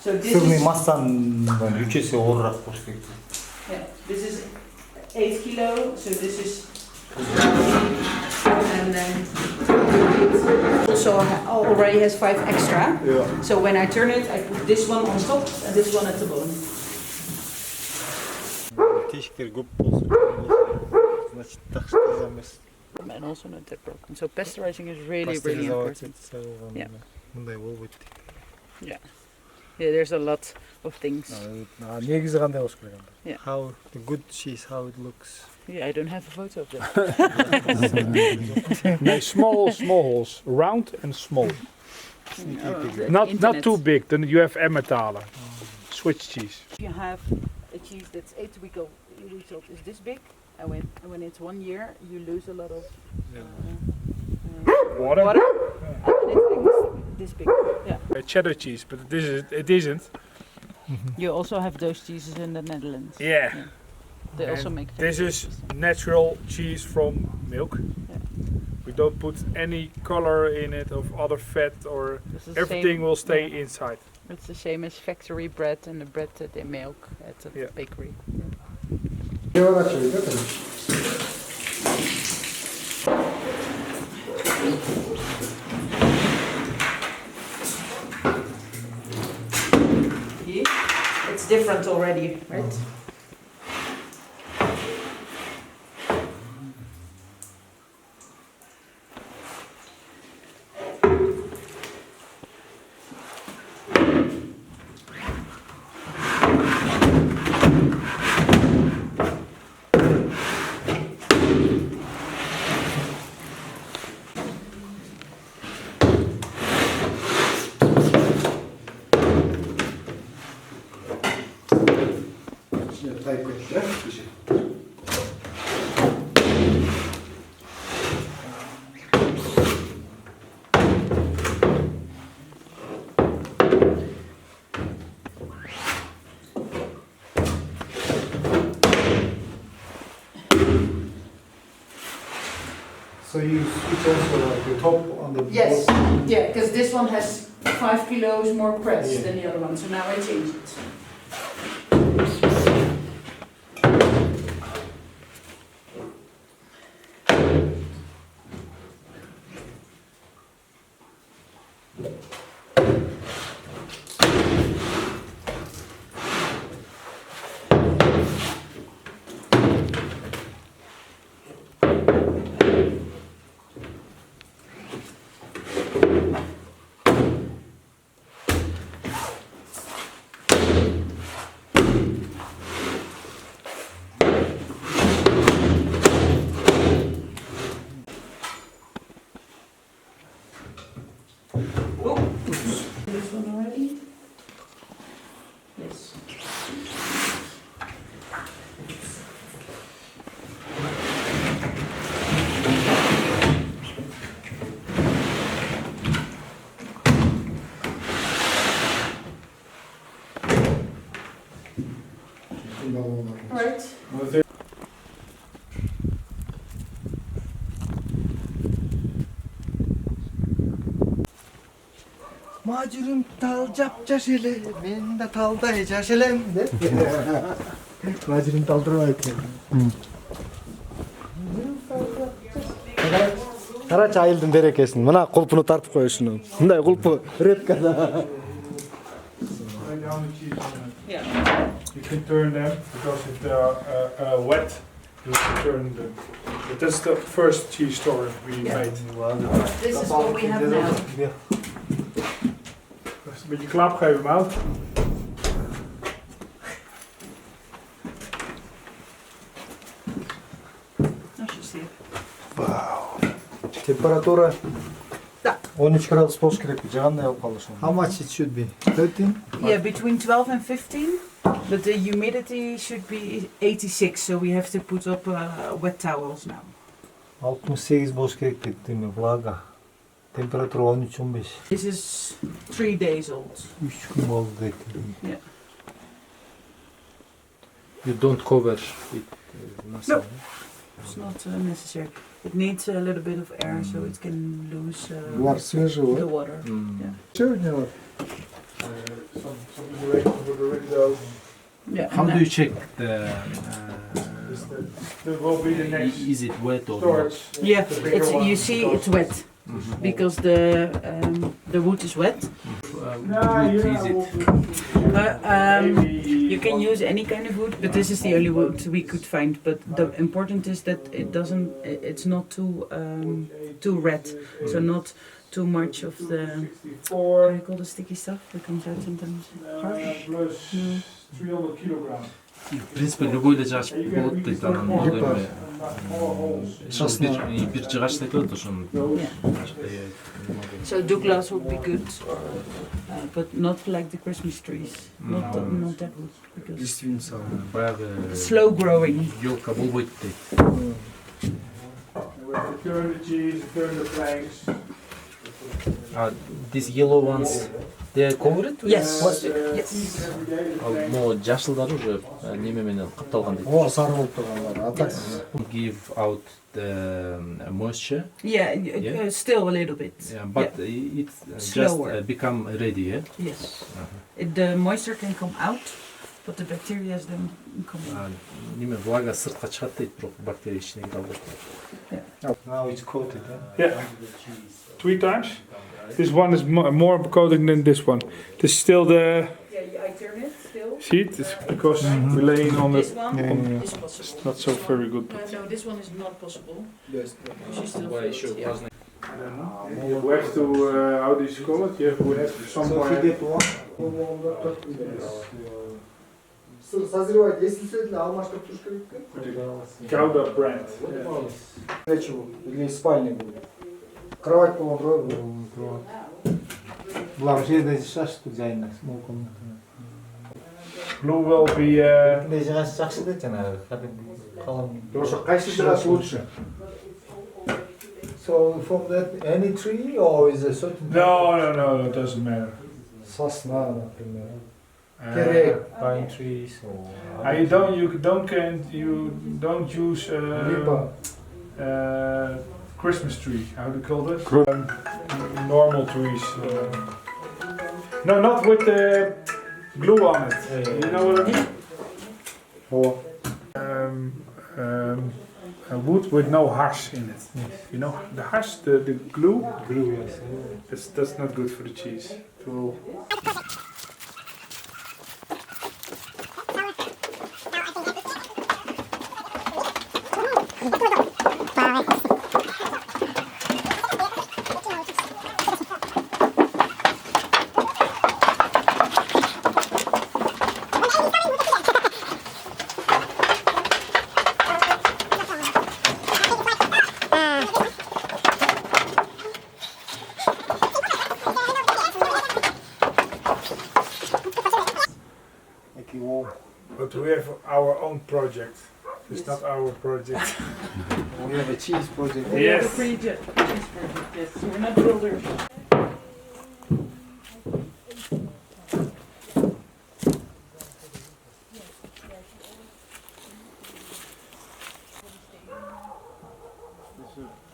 [SPEAKER 8] So this
[SPEAKER 10] Sırnı
[SPEAKER 8] is,
[SPEAKER 10] massandan ülkesi olarak boş gekti.
[SPEAKER 8] yeah, this is 8 kilo, so this is and then also already has 5 extra.
[SPEAKER 2] Yeah.
[SPEAKER 8] So when I turn it, I put this one on top and this one at the bottom.
[SPEAKER 10] Тешіктер көп болсын. Значит, так что замес.
[SPEAKER 8] And also not that broken. So pasteurizing is really, really important. Yeah.
[SPEAKER 10] Мындай болбойт.
[SPEAKER 8] Yeah, there's a lot of things.
[SPEAKER 10] Негизи кандай болуш керек анда?
[SPEAKER 8] Yeah.
[SPEAKER 10] How the good cheese, how it looks.
[SPEAKER 8] Yeah, I don't have a photo of that.
[SPEAKER 1] Nee, small holes. Round and small. Not too big, then you have Emmentaler. Switch cheese.
[SPEAKER 8] You have a cheese that's 8 weeks old is this big, and when it's 1 year, you lose a lot of
[SPEAKER 1] Water?
[SPEAKER 8] and then it's like this big. Yeah.
[SPEAKER 1] Cheddar cheese, but it isn't.
[SPEAKER 8] You also have those cheeses in the Netherlands.
[SPEAKER 1] Yeah.
[SPEAKER 8] They also
[SPEAKER 1] And
[SPEAKER 8] make.
[SPEAKER 1] this
[SPEAKER 8] very
[SPEAKER 1] is
[SPEAKER 8] good cheese.
[SPEAKER 1] natural cheese from milk.
[SPEAKER 8] Yeah.
[SPEAKER 1] We don't put any color in it of other fat or
[SPEAKER 8] It's the
[SPEAKER 1] everything
[SPEAKER 8] same-
[SPEAKER 1] will stay
[SPEAKER 8] yeah.
[SPEAKER 1] inside.
[SPEAKER 8] It's the same as factory bread and the bread that they milk at the
[SPEAKER 1] Yeah.
[SPEAKER 8] bakery.
[SPEAKER 2] Переворачивай, да, там?
[SPEAKER 8] Here, it's different already, right?
[SPEAKER 2] İçine tay koyacağız. So you switch also like the top on the
[SPEAKER 8] Yes,
[SPEAKER 2] bottom.
[SPEAKER 8] yeah, because this one has 5 kilos more press than the other one, so now I change it. This one already? Yes. Right.
[SPEAKER 2] Macurum tal cap caşele, ben de talday caşelem de. Macurum taldırma etti. Karaç ayıldın derekesin. Bana kulpunu tartıp koy şunu. Bunday kulpu redkada.
[SPEAKER 8] Yeah.
[SPEAKER 1] You can turn them because if they are wet, you can turn them. But that's the first cheese store we
[SPEAKER 8] Yeah.
[SPEAKER 1] made.
[SPEAKER 8] This is what we have now.
[SPEAKER 1] Een beetje klap geven, Mout.
[SPEAKER 8] Als je ziet.
[SPEAKER 2] Температура
[SPEAKER 8] Да.
[SPEAKER 2] 13 градус болуш керек. Жагандай болуп калышы. How much it should be? 13?
[SPEAKER 8] Yeah, between 12 and 15, but the humidity should be 86, so we have to put up wet towels now.
[SPEAKER 2] 68 болуш керек дейт эми влага. Температура 13-15.
[SPEAKER 8] This is 3 days old.
[SPEAKER 2] 3 gün oldu deyt.
[SPEAKER 8] Yeah.
[SPEAKER 4] You don't cover it.
[SPEAKER 8] No. It's not necessary. It needs a little bit of air so it can lose
[SPEAKER 2] Var свежий,
[SPEAKER 8] the
[SPEAKER 2] вот.
[SPEAKER 8] water. Yeah.
[SPEAKER 2] Сегодня вот.
[SPEAKER 1] Some rain for the window.
[SPEAKER 8] Yeah.
[SPEAKER 4] How
[SPEAKER 8] and
[SPEAKER 4] do you check the?
[SPEAKER 1] That will be the next
[SPEAKER 4] Is it wet or not?
[SPEAKER 1] storage.
[SPEAKER 8] Yeah,
[SPEAKER 1] The bigger
[SPEAKER 8] it's
[SPEAKER 1] one,
[SPEAKER 8] you see
[SPEAKER 1] because-
[SPEAKER 8] it's wet because the wood is wet.
[SPEAKER 1] No,
[SPEAKER 4] Wood
[SPEAKER 1] you
[SPEAKER 4] is it?
[SPEAKER 8] You can use any kind of wood, but this is the only wood we could find. But the important is that it's not too red, so not too much of the, how do you call the sticky stuff that comes out sometimes? Harsh?
[SPEAKER 1] Plus
[SPEAKER 8] No.
[SPEAKER 1] 300 kilograms.
[SPEAKER 4] В принципе, любой эле жыгач болот дейт анан бул эми бир жыгач деп атат ошону.
[SPEAKER 8] So Douglas would be good, but not like the Christmas trees, not that wood, because
[SPEAKER 4] Баягы
[SPEAKER 8] slow growing.
[SPEAKER 4] ёлка болбойт дейт.
[SPEAKER 1] And we have to turn the cheese, turn the planks.
[SPEAKER 4] These yellow ones, they are covered with
[SPEAKER 8] Yes.
[SPEAKER 4] plastic?
[SPEAKER 8] Yes.
[SPEAKER 1] Every day the
[SPEAKER 4] Ал
[SPEAKER 1] planks.
[SPEAKER 4] могу жашылдары уже неме менен капталган дейт.
[SPEAKER 2] О, сары болуп тургандар. Атак.
[SPEAKER 4] Give out the moisture,
[SPEAKER 8] Yeah,
[SPEAKER 4] Yeah.
[SPEAKER 8] Still a little bit.
[SPEAKER 4] yeah, but it just
[SPEAKER 8] Slower.
[SPEAKER 4] become ready, yeah?
[SPEAKER 8] Yes. The moisture can come out, but the bacteria don't come in.
[SPEAKER 4] Неме влага сыртка чыгат дейт, бирок бактерия ичине калып.
[SPEAKER 2] Now it's coated.
[SPEAKER 1] Yeah. 3 times. This one is more coating than this one. This is still the
[SPEAKER 8] Yeah, I turn it still.
[SPEAKER 1] see it. It's because we're laying on
[SPEAKER 8] This
[SPEAKER 1] it.
[SPEAKER 8] one
[SPEAKER 2] Yeah.
[SPEAKER 8] is possible.
[SPEAKER 1] Not so very good.
[SPEAKER 8] No, this one is not possible. She's still
[SPEAKER 4] Бая
[SPEAKER 8] filled,
[SPEAKER 4] ещё
[SPEAKER 8] yeah.
[SPEAKER 4] важный.
[SPEAKER 1] We have to how do you call it? Yeah, we have to
[SPEAKER 2] So if you
[SPEAKER 1] somewhere.
[SPEAKER 2] get one, сыр созревает. Если следовательно, алмаштырып туруш керек экен.
[SPEAKER 1] Gouda brand.
[SPEAKER 2] Нечего. Или спальня будет. Кровать болот. Булар жерде жашты жайына. Смол комната.
[SPEAKER 1] Blue will be.
[SPEAKER 2] Кандай жыгач жакшы дейт жанагы. Калың. Ошо кайсы жыгач лучше? So from that any tree or is a certain
[SPEAKER 1] No, it doesn't matter.
[SPEAKER 2] Сосна, например.
[SPEAKER 1] Uh,
[SPEAKER 2] Pine trees or
[SPEAKER 1] you don't use
[SPEAKER 2] Липа.
[SPEAKER 1] Christmas tree. How do you call that? Normal trees. No, not with the glue on it. You know what I mean?
[SPEAKER 2] Ооба.
[SPEAKER 1] A wood with no hash in it. You know, the hash, the glue.
[SPEAKER 10] Glue, yes.
[SPEAKER 1] That's not good for the cheese. It will. But we have our own project. It's not our project.
[SPEAKER 10] We have a cheese project.
[SPEAKER 8] We have a cheese project, yes. We're not builders.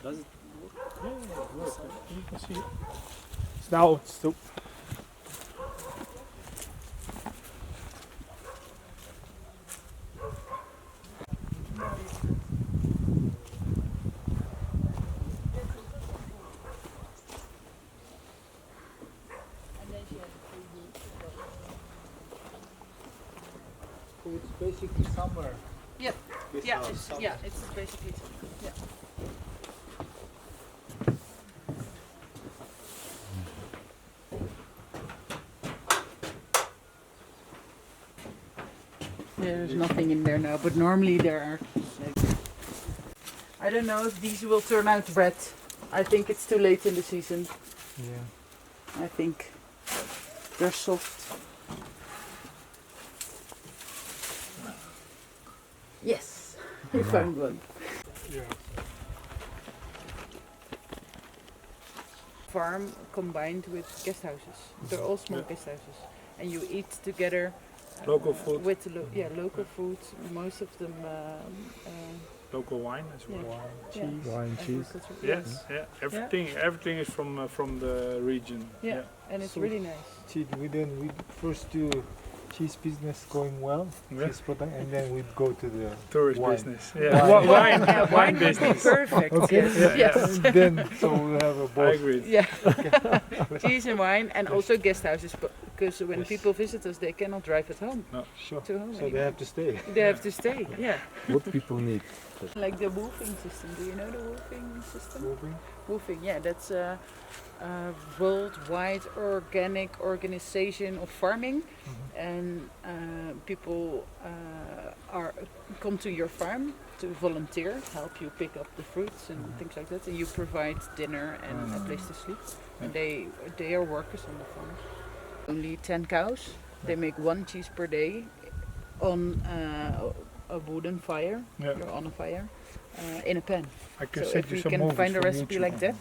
[SPEAKER 1] Does it work? Yeah, it works. You can see it. Now it's still.
[SPEAKER 10] So it's basically summer.
[SPEAKER 8] Yep.
[SPEAKER 10] This
[SPEAKER 8] Yeah,
[SPEAKER 10] house,
[SPEAKER 8] it's,
[SPEAKER 10] summer.
[SPEAKER 8] yeah, it's basically, yeah. There's nothing in there now, but normally there are. I don't know if these will turn out bread. I think it's too late in the season.
[SPEAKER 10] Yeah.
[SPEAKER 8] I think they're soft. Yes, we found one.
[SPEAKER 1] Yeah.
[SPEAKER 8] Farm combined with guest houses. They're all small guest houses, and you eat together.
[SPEAKER 1] Local food.
[SPEAKER 8] With local food. Most of them.
[SPEAKER 1] Local wine as well.
[SPEAKER 8] Yeah.
[SPEAKER 10] Wine, cheese.
[SPEAKER 8] Agriculture,
[SPEAKER 1] Yes, yeah. Everything is from the region.
[SPEAKER 8] Yeah, and it's
[SPEAKER 10] So-
[SPEAKER 8] really nice.
[SPEAKER 10] Cheese. We first do cheese business going well,
[SPEAKER 1] Yeah.
[SPEAKER 10] cheese product, and then we go to the
[SPEAKER 1] Tourist
[SPEAKER 10] wine.
[SPEAKER 1] business. Yeah.
[SPEAKER 10] Wine.
[SPEAKER 1] Wine.
[SPEAKER 8] Yeah,
[SPEAKER 1] Wine
[SPEAKER 8] would be
[SPEAKER 1] business.
[SPEAKER 8] perfect.
[SPEAKER 10] Okay.
[SPEAKER 8] Yes. Yes.
[SPEAKER 10] And then so we have a
[SPEAKER 1] I
[SPEAKER 10] both.
[SPEAKER 1] agree.
[SPEAKER 8] Yeah. Cheese and wine, and also guest houses, because when
[SPEAKER 10] Yes.
[SPEAKER 8] people visit us, they cannot drive at home.
[SPEAKER 10] Sure.
[SPEAKER 8] To home
[SPEAKER 10] So they
[SPEAKER 8] anymore.
[SPEAKER 10] have to stay.
[SPEAKER 8] They have to stay. Yeah.
[SPEAKER 7] What people need.
[SPEAKER 8] Like the woofing system. Do you know the woofing system?
[SPEAKER 10] Moving.
[SPEAKER 8] Woofing, yeah, that's a worldwide organic organization of farming, and people come to your farm to volunteer, help you pick up the fruits and things like that, and you provide dinner and a place to sleep. And they are workers on the farm. Only 10 cows. They make 1 cheese per day on a wooden fire.
[SPEAKER 1] Yeah.
[SPEAKER 8] You're on a fire in a pan.
[SPEAKER 1] I can
[SPEAKER 8] So
[SPEAKER 1] send
[SPEAKER 8] if
[SPEAKER 1] you
[SPEAKER 8] we
[SPEAKER 1] some
[SPEAKER 8] can
[SPEAKER 1] movies
[SPEAKER 8] find a
[SPEAKER 1] from
[SPEAKER 8] recipe
[SPEAKER 1] YouTube.
[SPEAKER 8] like that,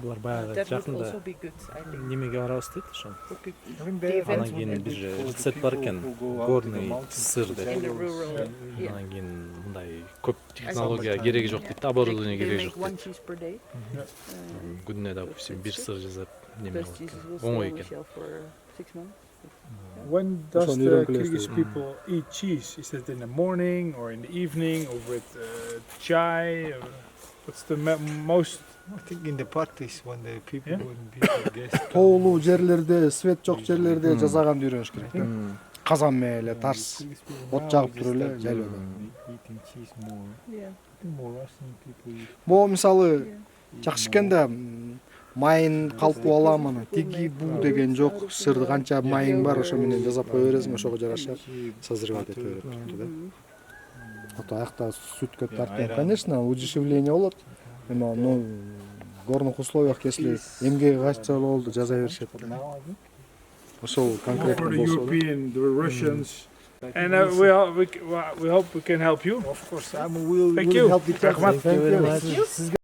[SPEAKER 4] Булар баягы
[SPEAKER 8] that would
[SPEAKER 4] жакында
[SPEAKER 8] also be good, I think.
[SPEAKER 4] немеге барабыз дейт ошо.
[SPEAKER 8] For people
[SPEAKER 10] I think
[SPEAKER 8] The
[SPEAKER 10] they
[SPEAKER 8] event
[SPEAKER 4] Анан кийин бир рецепт бар экен, горный сыр деп.
[SPEAKER 8] in the rural, yeah.
[SPEAKER 4] Анан кийин мындай көп
[SPEAKER 8] I
[SPEAKER 4] технология
[SPEAKER 10] think-
[SPEAKER 4] кереги жок дейт, оборудование
[SPEAKER 8] They
[SPEAKER 4] кереги
[SPEAKER 8] make
[SPEAKER 4] жок
[SPEAKER 8] 1
[SPEAKER 4] дейт.
[SPEAKER 8] cheese per day.
[SPEAKER 4] Күнүнө допустим бир сыр жасап неме
[SPEAKER 8] Those
[SPEAKER 4] кылат
[SPEAKER 8] cheeses will
[SPEAKER 4] экен.
[SPEAKER 8] stay
[SPEAKER 4] Оңой
[SPEAKER 8] on the
[SPEAKER 4] экен.
[SPEAKER 8] shelf for 6 months.
[SPEAKER 1] When does
[SPEAKER 2] Zo'n
[SPEAKER 1] the
[SPEAKER 2] European
[SPEAKER 1] Kyrgyz
[SPEAKER 2] style.
[SPEAKER 1] people eat cheese? Is it in the morning or in the evening or with chai? Or what's the most?
[SPEAKER 10] I think in the parties when the people
[SPEAKER 1] Yeah.
[SPEAKER 10] wouldn't be the guests.
[SPEAKER 2] Тоолуу жерлерде, свет жок жерлерде жасаганды үйрөнүш керек. Казан менен эле тарс
[SPEAKER 10] Kyrgyz people
[SPEAKER 2] от
[SPEAKER 10] now
[SPEAKER 2] жагып
[SPEAKER 10] just
[SPEAKER 2] туруп эле
[SPEAKER 10] start
[SPEAKER 2] жайлоодо.
[SPEAKER 10] eating cheese more.
[SPEAKER 8] Yeah.
[SPEAKER 10] I think more Russian people eat
[SPEAKER 2] Могу мисалы
[SPEAKER 10] eat
[SPEAKER 2] жакшы
[SPEAKER 10] more.
[SPEAKER 2] экен да майын калпып алам, анан тиги буу деген жок, сырды канча майың бар ошо менен жасап кое бересиң, ошого жараша созревать ете берет турупту да. А то аякта сүт көп тарткен, конечно, удешевление болот. Эми ну горных условиях, если эмгеги канча болду жаза беришет.
[SPEAKER 10] For now, I think.
[SPEAKER 2] Ошол конкретно
[SPEAKER 1] For the
[SPEAKER 2] болсо.
[SPEAKER 1] European, the Russians. And we hope we can help you.
[SPEAKER 10] Of course, we'll
[SPEAKER 1] Thank you.
[SPEAKER 10] help each other.
[SPEAKER 1] Rahmat.
[SPEAKER 10] Thank you.